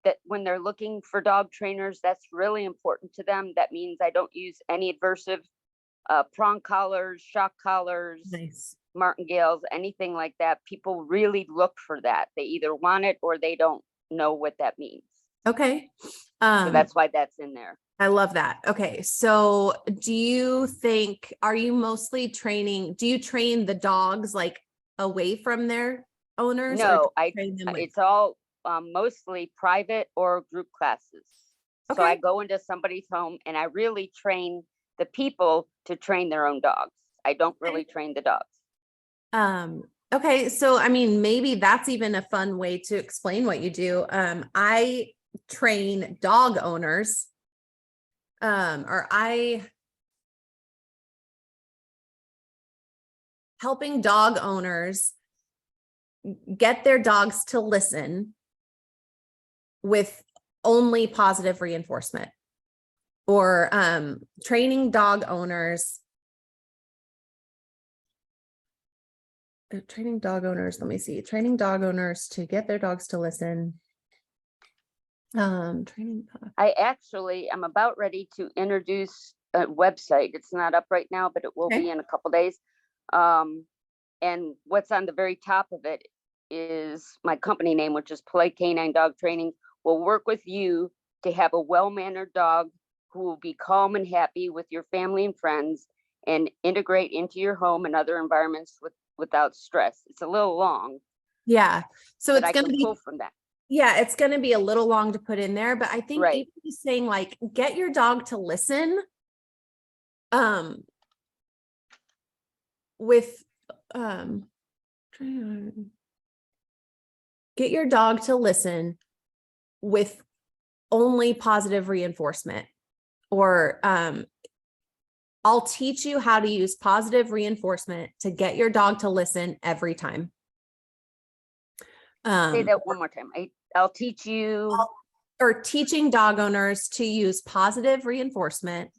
that when they're looking for dog trainers, that's really important to them. That means I don't use any aversive prong collars, shock collars, Nice. martingales, anything like that. People really look for that. They either want it or they don't know what that means. Okay. So that's why that's in there. I love that. Okay. So do you think, are you mostly training, do you train the dogs like away from their owners? Or do No, you train them with? it's all mostly private or group classes. So I Okay. go into somebody's home and I really train the people to train their own dogs. I don't really train the dogs. Okay. So, I mean, maybe that's even a fun way to explain what you do. I train dog owners, or helping dog owners get their dogs to listen with only positive reinforcement, or training dog owners. Let me see, training dog owners to get their dogs to listen. Training. I'm about ready to introduce a website. It's not up right now, but it will Okay. be in a couple days. And what's on the very top of it is my company name, which is Polite Canine Dog Training. Will work with you to have a well-mannered dog who will be calm and happy with your family and friends and integrate into your home and other environments without stress. It's a little long. Yeah. So but it's I going to can be, pull from that. yeah, it's going to be a little long to put in there, but I think Right. even just saying like, get your dog to listen, with, get your dog to listen with only positive reinforcement, or, I'll teach you how to use positive reinforcement to get your dog to listen every time. Say that one more time. I'll teach you. Or teaching dog owners to use positive reinforcement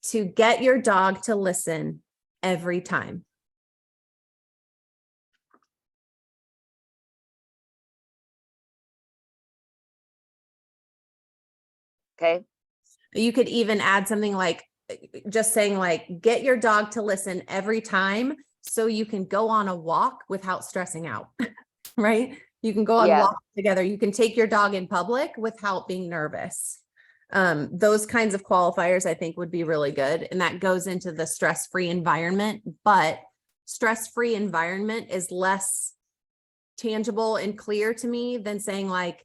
to get your dog to listen every time. Okay. You could even add something like, just saying like, get your dog to listen every time so you can go on a walk without stressing out, right? You can go on walks together. You can take your dog in public without being nervous. Those kinds of qualifiers I think would be really good. And that goes into the stress-free environment, but stress-free environment is less tangible and clear to me than saying like,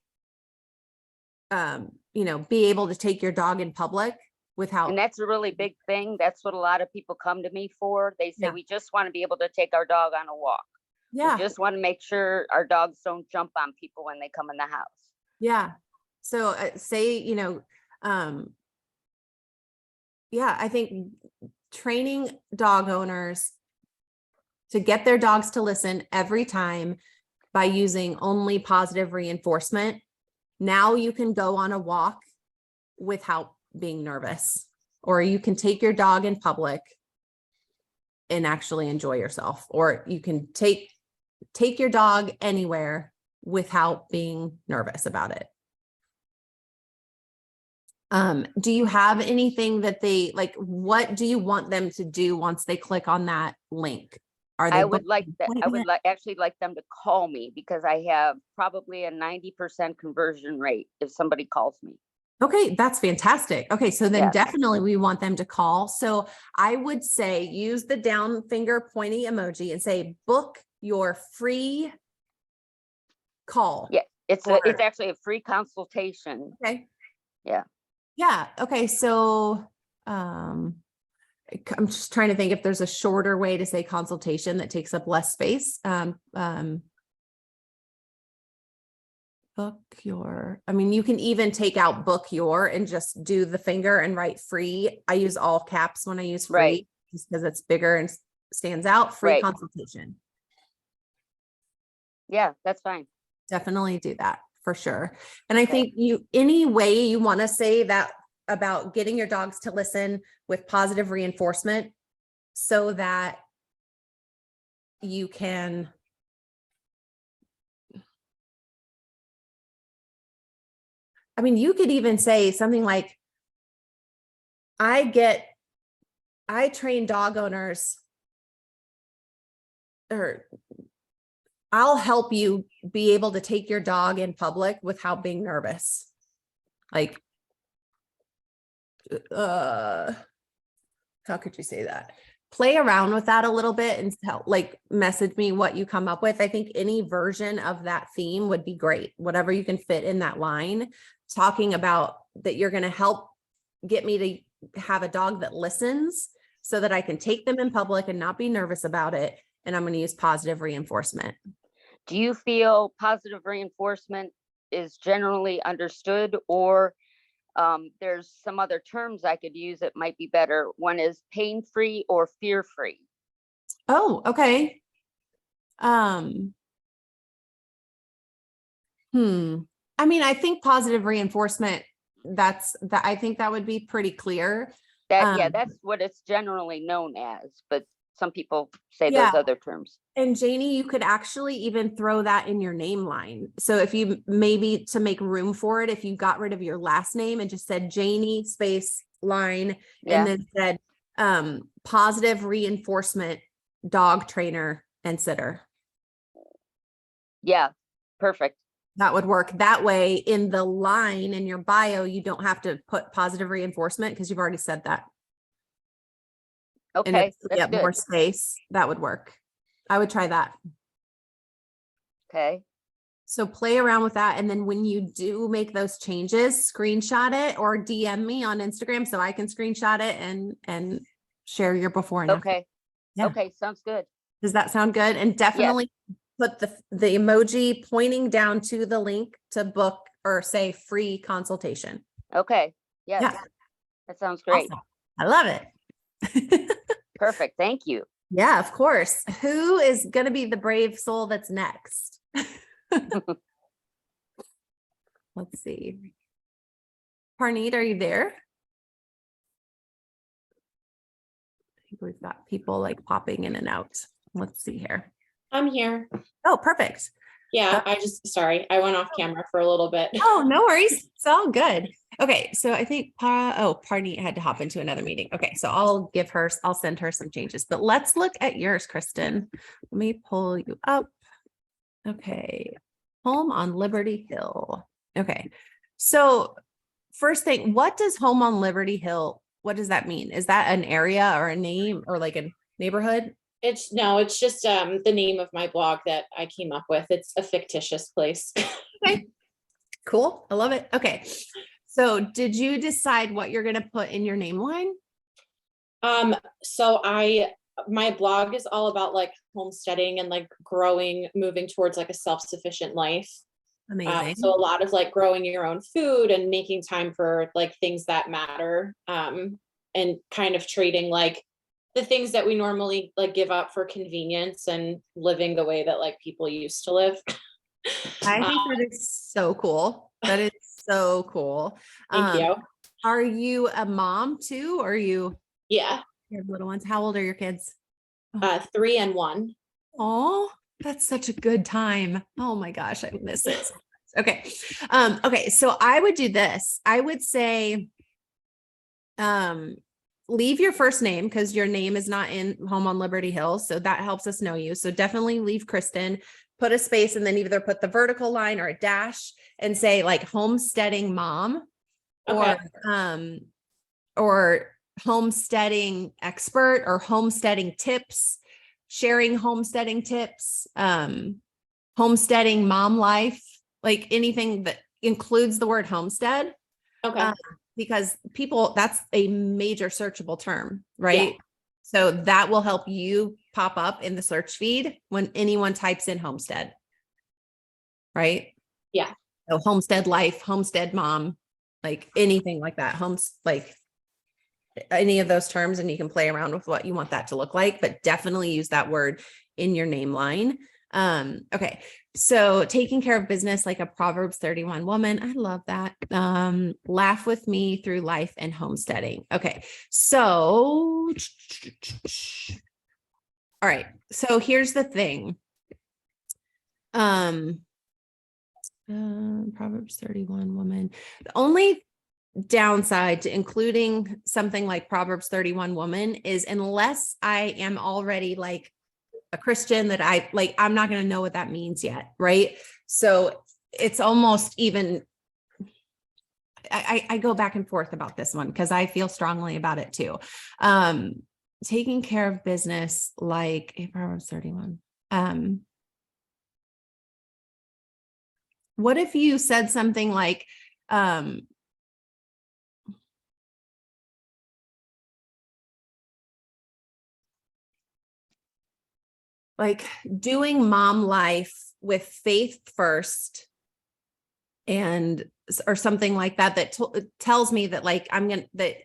be able to take your dog in public without. And that's a really big thing. That's what a lot of people come to me for. They say, we just want to be able to take our dog on a walk. Yeah. We just want to make sure our dogs don't jump on people when they come in the house. Yeah. So say, I think training dog owners to get their dogs to listen every time by using only positive reinforcement. Now you can go on a walk without being nervous, or you can take your dog in public and actually enjoy yourself, or you can take your dog anywhere without being nervous about it. Do you have anything that they like? What do you want them to do once they click on that link? I would actually like them to call me, because I have probably a 90% conversion rate if somebody calls me. Okay, that's fantastic. Okay, so then definitely we want them to call. So I would say use the down finger pointy emoji and say, book your free call. Yeah, it's Or- it's actually a free consultation. Okay. Yeah. Yeah. Okay. So, I'm just trying to think if there's a shorter way to say consultation that takes up less space. Book your, I mean, you can even take out book your and just do the finger and write free. I use all caps when I use free, Right. just because it's bigger and stands out. Free Right. consultation. Yeah, that's fine. Definitely do that for sure. And I Okay. think any way you want to say that about getting your dogs to listen with positive reinforcement so that you can you could even say something like, I train dog owners, or I'll help you be able to take your dog in public without being nervous. Like, how could you say that? Play around with that a little bit and message me what you come up with. I think any version of that theme would be great. Whatever you can fit in that line, talking about that you're going to help get me to have a dog that listens so that I can take them in public and not be nervous about it. And I'm going to use positive reinforcement. Do you feel positive reinforcement is generally understood, or there's some other terms I could use that might be better? One is pain-free or fear-free. Oh, okay. I mean, I think positive reinforcement, I think that would be pretty clear. Yeah, that's what it's generally known as, but some people say Yeah. those other terms. And Janie, you could actually even throw that in your name line. So if you maybe to make room for it, if you got rid of your last name and just said Janie space line, Yeah. and then said positive reinforcement dog trainer and sitter. Yeah, perfect. That would work. That way in the line in your bio, you don't have to put positive reinforcement because you've already said that. And Okay, if you that's get more good. space, that would work. I would try that. Okay, So play around with that. And then when you do make those changes, screenshot it or DM me on Instagram so I can screenshot it and share your before and after. okay, Yeah. okay, sounds good. Does that sound good? And definitely put the emoji pointing down to the link to book or say free consultation. Okay, yes, Yeah. that sounds great. Awesome. I love it. Perfect, thank you. Yeah, of course. Who is going to be the brave soul that's next? Let's see. Parneet, are you there? I think we've got people like popping in and out. Let's see here. I'm here. Oh, perfect. Yeah, sorry, I went off camera for a little bit. Oh, no worries. It's all good. Okay, so I think Parneet had to hop into another meeting. Okay, so I'll send her some changes, but let's look at yours, Kristen. Let me pull you up. Okay, home on Liberty Hill. Okay, so first thing, what does home on Liberty Hill, what does that mean? Is that an area or a name or like a neighborhood? It's just the name of my blog that I came up with. It's a fictitious place. Okay, cool. I love it. Okay, so did you decide what you're going to put in your name line? So my blog is all about like homesteading and like growing, moving towards like a self-sufficient life. Amazing. So a lot of like growing your own food and making time for like things that matter, and kind of trading like the things that we normally like give up for convenience and living the way that like people used to live. I think that is so cool. That is so cool. Thank you. Are you a mom too? Or are you? Yeah. Your little ones? How old are your kids? 3 and 1. Oh, that's such a good time. Oh my gosh, I miss it. Okay. Okay. So I would do this. I would say, leave your first name because your name is not in Home on Liberty Hill. So that helps us know you. So definitely leave Kristen, put a space, and then either put the vertical line or a dash and say like homesteading mom Okay. or homesteading expert or homesteading tips, sharing homesteading tips. homesteading, mom life, like anything that includes the word homestead. Okay. Because people, that's a major searchable term, right? So that will help you pop up in the search feed when anyone types in homestead, right? Yeah. So homestead life, homestead mom, like anything like that, like any of those terms, and you can play around with what you want that to look like, but definitely use that word in your name line. Okay. So taking care of business like a Proverbs 31 woman. I love that. Laugh with me through life and homesteading. Okay. So, all right. So here's the thing. Proverbs 31 woman. The only downside to including something like Proverbs 31 woman is unless I am already like a Christian that I'm not going to know what that means yet. Right. So it's almost even, I go back and forth about this one because I feel strongly about it too. Taking care of business like Proverbs 31. What if you said something like, doing mom life with faith first, and or something like that, that tells me that like that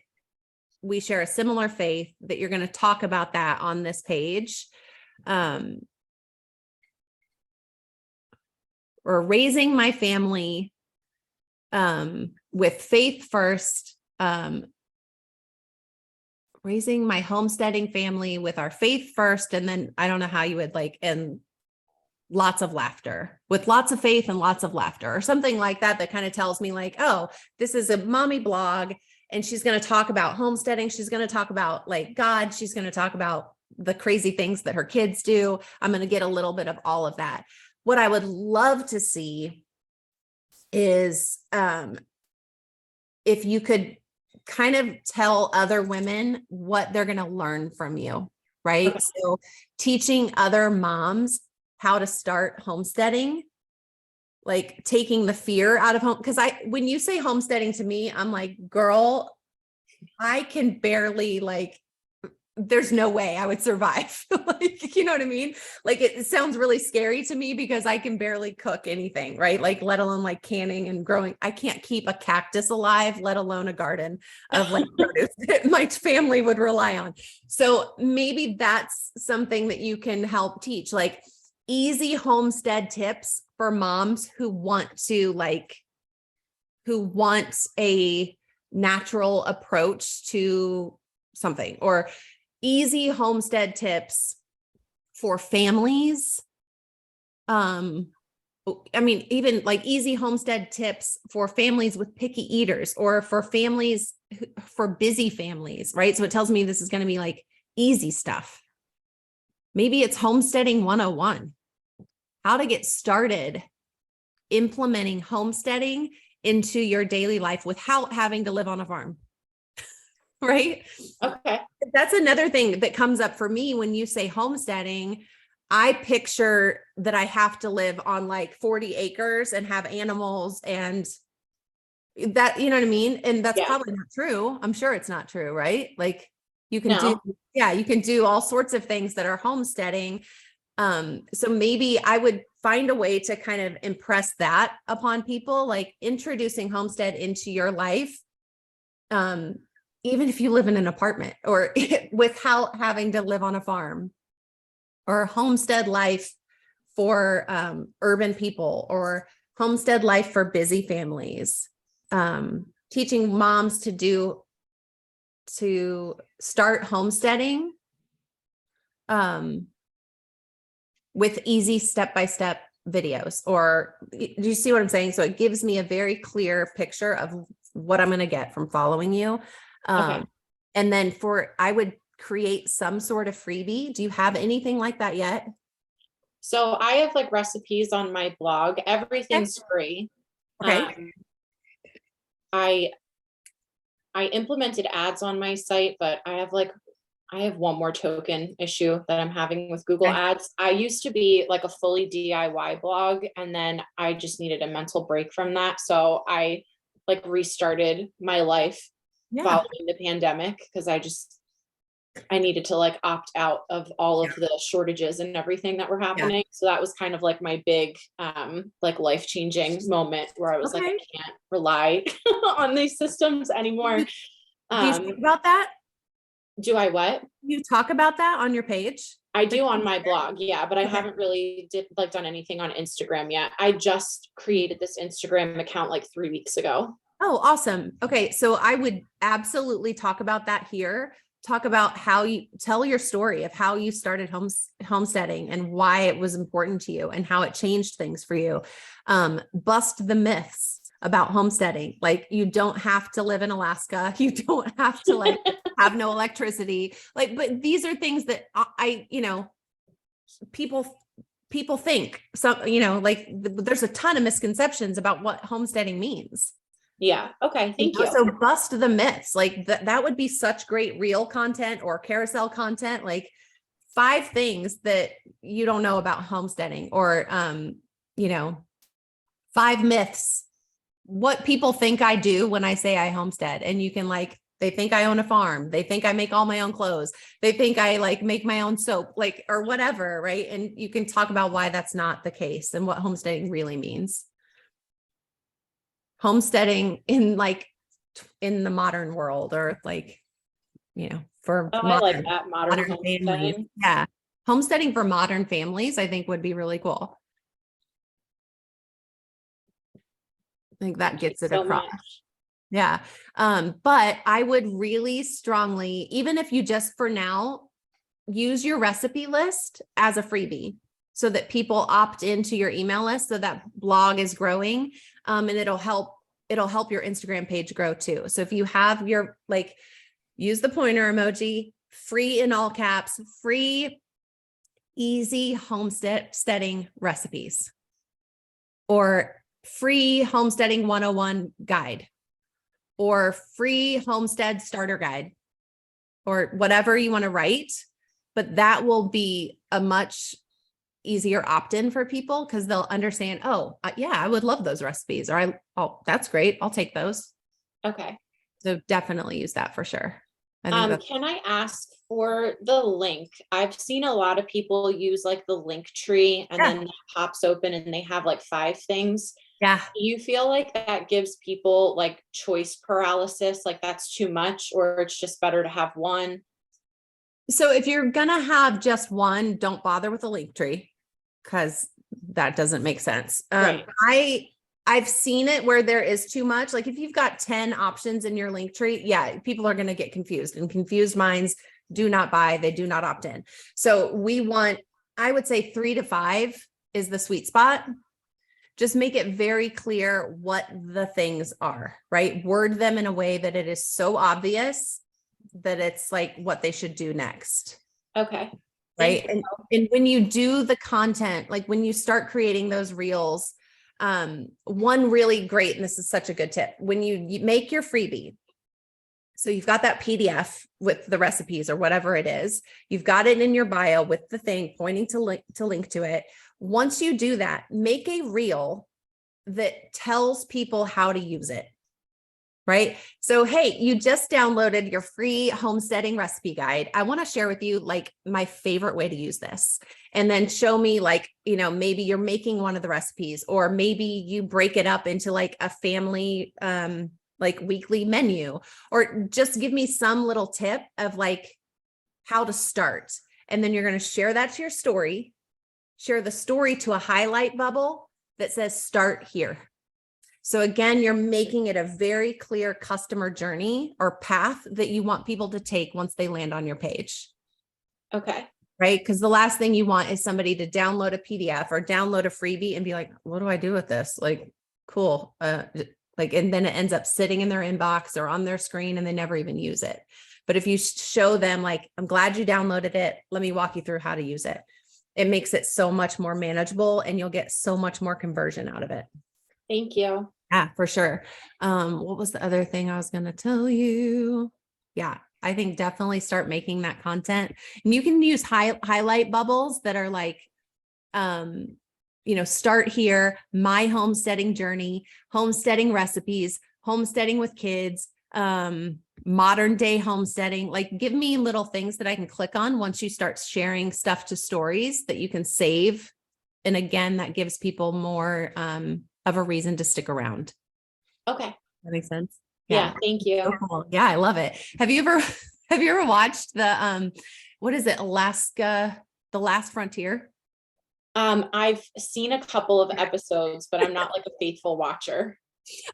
we share a similar faith, that you're going to talk about that on this page. Or raising my family with faith first, raising my homesteading family with our faith first, and then I don't know how you would and lots of laughter, with lots of faith and lots of laughter, or something like that, that kind of tells me like, oh, this is a mommy blog and she's going to talk about homesteading. She's going to talk about like God. She's going to talk about the crazy things that her kids do. I'm going to get a little bit of all of that. What I would love to see is if you could kind of tell other women what they're going to learn from you, right? Okay. So teaching other moms how to start homesteading, like taking the fear out of home. Because when you say homesteading to me, I'm like, girl, I can barely there's no way I would survive. You know what I mean? Like, it sounds really scary to me because I can barely cook anything, right? Like, let alone like canning and growing. I can't keep a cactus alive, let alone a garden of like produce that my family would rely on. So maybe that's something that you can help teach, like easy homestead tips for moms who want a natural approach to something, or easy homestead tips for families. Even like easy homestead tips for families with picky eaters, or for families, for busy families, right? So it tells me this is going to be like easy stuff. Maybe it's homesteading 101, how to get started implementing homesteading into your daily life without having to live on a farm. Right? Okay. That's another thing that comes up for me when you say homesteading. I picture that I have to live on like 40 acres and have animals, and that, you know what I mean? And that's probably not true. I'm sure it's not true, right? Like you can you can do all sorts of things that are homesteading. So maybe I would find a way to kind of impress that upon people, like introducing homestead into your life. Even if you live in an apartment, or without having to live on a farm, or homestead life for urban people, or homestead life for busy families. Teaching moms to start homesteading with easy step-by-step videos, or do you see what I'm saying? So it gives me a very clear picture of what I'm going to get from following you. Okay. And then I would create some sort of freebie. Do you have anything like that yet? So I have like recipes on my blog. Everything's free. Okay. I implemented ads on my site, but I have like I have one more token issue that I'm having with Google Okay. Ads. I used to be like a fully DIY blog, and then I just needed a mental break from that. So I like restarted my life Yeah. following the pandemic because I needed to like opt out of all of the shortages and everything that were happening. So that was kind of like my big like life-changing moment where I was like, Okay. I can't rely on these systems anymore. Do you talk about that? Do I what? You talk about that on your page? I do on my blog, yeah, but I Okay. haven't really done anything on Instagram yet. I just created this Instagram account like 3 weeks ago. Oh, awesome. Okay. So I would absolutely talk about that here. Talk about how you tell your story of how you started homesteading and why it was important to you and how it changed things for you. Bust the myths about homesteading. Like you don't have to live in Alaska. You don't have to like have no electricity. Like, but these are things that people think. So, like there's a ton of misconceptions about what homesteading means. Yeah. Okay. Thank you. So bust the myths. Like that would be such great reel content or carousel content. Like 5 things that you don't know about homesteading, or 5 myths. What people think I do when I say I homestead, and you can like, they think I own a farm. They think I make all my own clothes. They think I like make my own soap, like, or whatever. Right. And you can talk about why that's not the case and what homesteading really means. Homesteading in the modern world, or like, for I like that modern families. homesteading. Yeah. Homesteading for modern families, I think would be really cool. I think that gets it across. Yeah. But I would really strongly, even if you just for now, use your recipe list as a freebie so that people opt into your email list so that blog is growing. And it'll help your Instagram page grow too. So if you have your, like, use the pointer emoji, free in all caps, free, easy homesteading recipes, or free homesteading 101 guide, or free homestead starter guide, or whatever you want to write. But that will be a much easier opt-in for people because they'll understand, yeah, I would love those recipes, or that's great. I'll take those. Okay. So definitely use that for sure. I think Can I ask for the link? I've seen a lot of people use like the link tree and then it pops open and they have like 5 things. yeah. Do you feel like that gives people like choice paralysis? Like that's too much, or it's just better to have one? So if you're going to have just one, don't bother with a link tree because that doesn't make sense. Right. I've seen it where there is too much. Like if you've got 10 options in your link tree, yeah, people are going to get confused, and confused minds do not buy. They do not opt in. So I would say 3 to 5 is the sweet spot. Just make it very clear what the things are, right? Word them in a way that it is so obvious that it's like what they should do next. Okay. Right. And when you do the content, like when you start creating those reels, one really great, and this is such a good tip, when you make your freebie, so you've got that PDF with the recipes or whatever it is, you've got it in your bio with the thing pointing to link to it. Once you do that, make a reel that tells people how to use it. Right. So, hey, you just downloaded your free homesteading recipe guide. I want to share with you like my favorite way to use this, and then show me like, maybe you're making one of the recipes, or maybe you break it up into like a family, like weekly menu, or just give me some little tip of like how to start. And then you're going to share that to your story, share the story to a highlight bubble that says start here. So again, you're making it a very clear customer journey or path that you want people to take once they land on your page. Okay. Right? Because the last thing you want is somebody to download a PDF or download a freebie and be like, what do I do with this? Like, cool. And then it ends up sitting in their inbox or on their screen and they never even use it. But if you show them like, I'm glad you downloaded it, let me walk you through how to use it. It makes it so much more manageable and you'll get so much more conversion out of it. Thank you. Yeah, for sure. What was the other thing I was going to tell you? Yeah. I think definitely start making that content. And you can use highlight bubbles that are like, start here, my homesteading journey, homesteading recipes, homesteading with kids, modern day homesteading. Like, give me little things that I can click on once you start sharing stuff to stories that you can save. And again, that gives people more of a reason to stick around. Okay. That makes sense. Yeah. Thank you. So cool. Yeah, I love it. Have you ever watched the what is it, Alaska, The Last Frontier? I've seen a couple of episodes, but I'm not like a faithful watcher.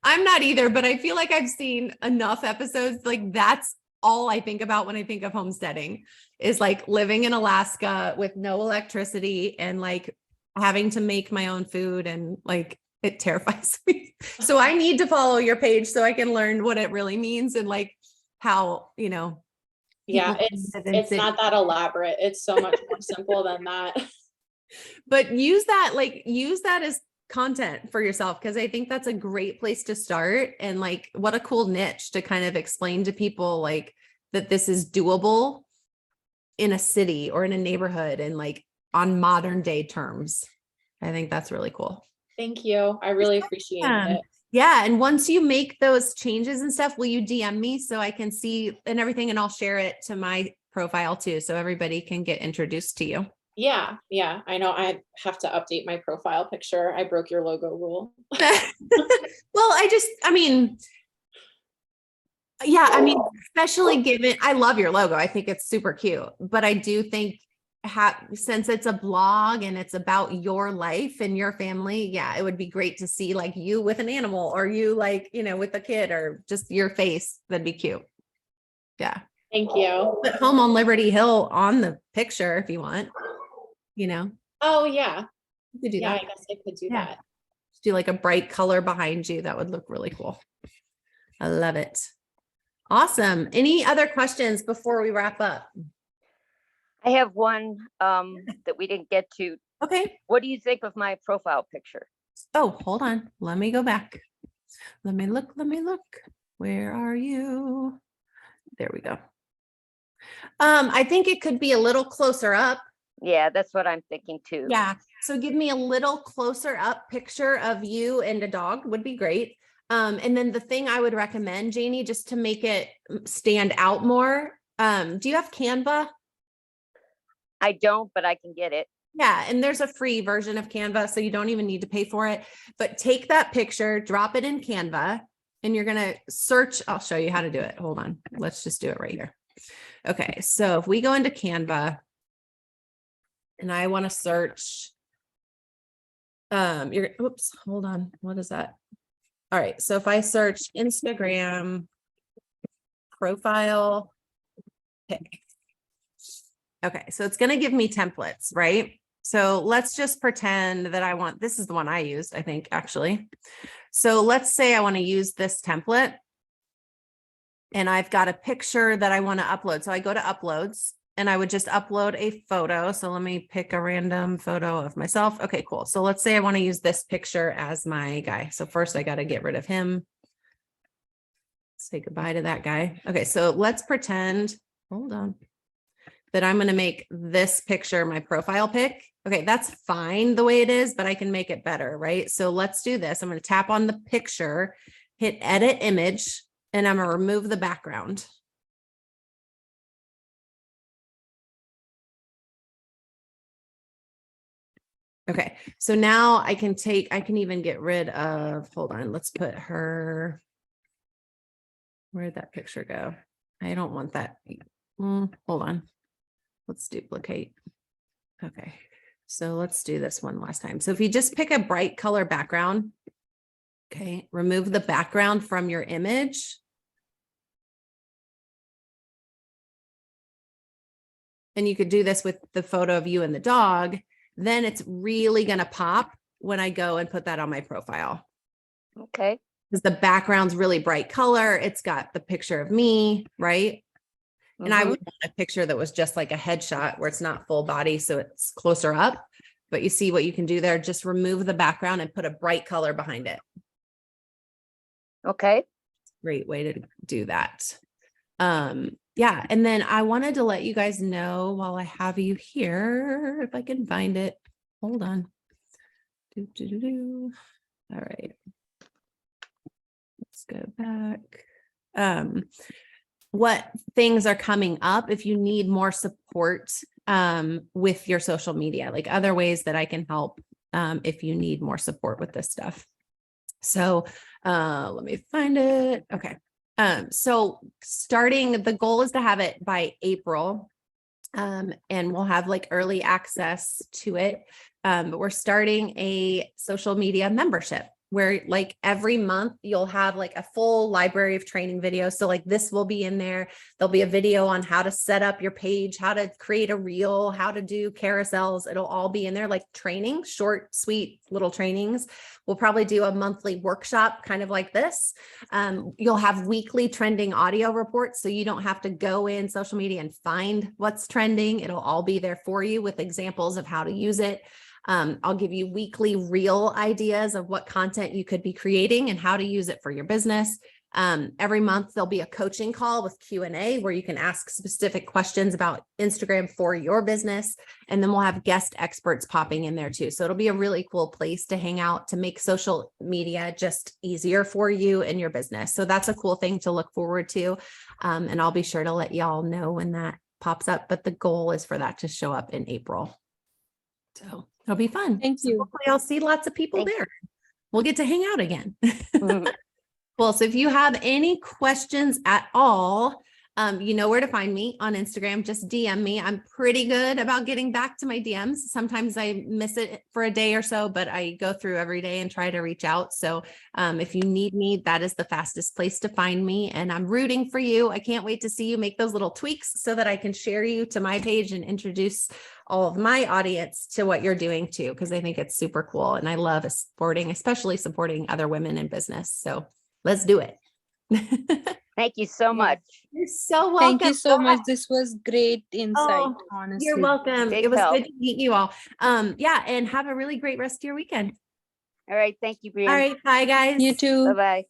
I'm not either, but I feel like I've seen enough episodes. Like, that's all I think about when I think of homesteading, is like living in Alaska with no electricity and like having to make my own food, and like it terrifies me. So I need to follow your page so I can learn what it really means, and like how, Yeah, people live in it's cities. not that elaborate. It's so much more simple than that. But use that as content for yourself, because I think that's a great place to start. And like, what a cool niche to kind of explain to people like that this is doable in a city or in a neighborhood, and like on modern day terms. I think that's really cool. Thank you. I really appreciate it. Yeah. And once you make those changes and stuff, will you DM me so I can see and everything, and I'll share it to my profile too, so everybody can get introduced to you. Yeah. I know I have to update my profile picture. I broke your logo rule. Well, especially given, I love your logo. I think it's super cute, but I do think since it's a blog and it's about your life and your family, yeah, it would be great to see like you with an animal, or you like, with a kid, or just your face. That'd be cute. Yeah. Thank you. Put home on Liberty Hill on the picture if you want, Oh yeah. you could do Yeah, that. I guess I could do Yeah. that. Just do like a bright color behind you. That would look really cool. I love it. Awesome. Any other questions before we wrap up? I have one that we didn't get to. Okay. What do you think of my profile picture? Oh, hold on. Let me go back. Let me look. Where are you? There we go. I think it could be a little closer up. Yeah, that's what I'm thinking too. Yeah. So give me a little closer up picture of you and a dog would be great. And then the thing I would recommend, Janie, just to make it stand out more. Do you have Canva? I don't, but I can get it. Yeah. And there's a free version of Canva, so you don't even need to pay for it, but take that picture, drop it in Canva, and you're going to search. I'll show you how to do it. Hold on. Let's just do it right here. Okay. So if we go into Canva and I want to search, oops, hold on. What is that? All right. So if I search Instagram profile pic. Okay. So it's going to give me templates, right? So let's just pretend that this is the one I used, I think, actually. So let's say I want to use this template and I've got a picture that I want to upload. So I go to uploads and I would just upload a photo. So let me pick a random photo of myself. Okay, cool. So let's say I want to use this picture as my guy. So first I got to get rid of him. Say goodbye to that guy. Okay. So let's pretend, hold on, that I'm going to make this picture my profile pic. Okay, that's fine the way it is, but I can make it better, right? So let's do this. I'm going to tap on the picture, hit edit image, and I'm going to remove the background. Okay, so now I can even get rid of, hold on, let's put her, where'd that picture go? I don't want that. Hold on. Let's duplicate. Okay. So let's do this one last time. So if you just pick a bright color background, okay, remove the background from your image. And you could do this with the photo of you and the dog. Then it's really going to pop when I go and put that on my profile. Okay. Because the background's really bright color. It's got the picture of me, right? And I would want a picture that was just like a headshot where it's not full body, so it's closer up. But you see what you can do there? Just remove the background and put a bright color behind it. Okay. Great way to do that. Yeah. And then I wanted to let you guys know while I have you here, if I can find it. Hold on. All right. Let's go back. What things are coming up if you need more support with your social media, like other ways that I can help if you need more support with this stuff. So let me find it. Okay. So the goal is to have it by April. And we'll have like early access to it. But we're starting a social media membership where like every month you'll have like a full library of training videos. So like this will be in there. There'll be a video on how to set up your page, how to create a reel, how to do carousels. It'll all be in there, like training, short, sweet little trainings. We'll probably do a monthly workshop kind of like this. You'll have weekly trending audio reports. So you don't have to go in social media and find what's trending. It'll all be there for you with examples of how to use it. I'll give you weekly reel ideas of what content you could be creating and how to use it for your business. Every month there'll be a coaching call with Q&A where you can ask specific questions about Instagram for your business. And then we'll have guest experts popping in there too. So it'll be a really cool place to hang out to make social media just easier for you and your business. So that's a cool thing to look forward to. And I'll be sure to let y'all know when that pops up, but the goal is for that to show up in April. So it'll be fun. Thank So you. hopefully I'll see lots of people Thank there. We'll get to hang out again. Mhm. Cool. So if you have any questions at all, you know where to find me on Instagram. Just DM me. I'm pretty good about getting back to my DMs. Sometimes I miss it for a day or so, but I go through every day and try to reach out. So if you need me, that is the fastest place to find me. And I'm rooting for you. I can't wait to see you make those little tweaks so that I can share you to my page and introduce all of my audience to what you're doing too, because I think it's super cool. And I love especially supporting other women in business. So let's do it. Thank you so much. You're so welcome. Thank you so much. This was great insight, Oh, honestly. You're welcome. Big It was help. good to meet you all. Yeah, and have a really great rest of your weekend. All right. Thank you, All Brian. right, bye guys. You too. Bye-bye.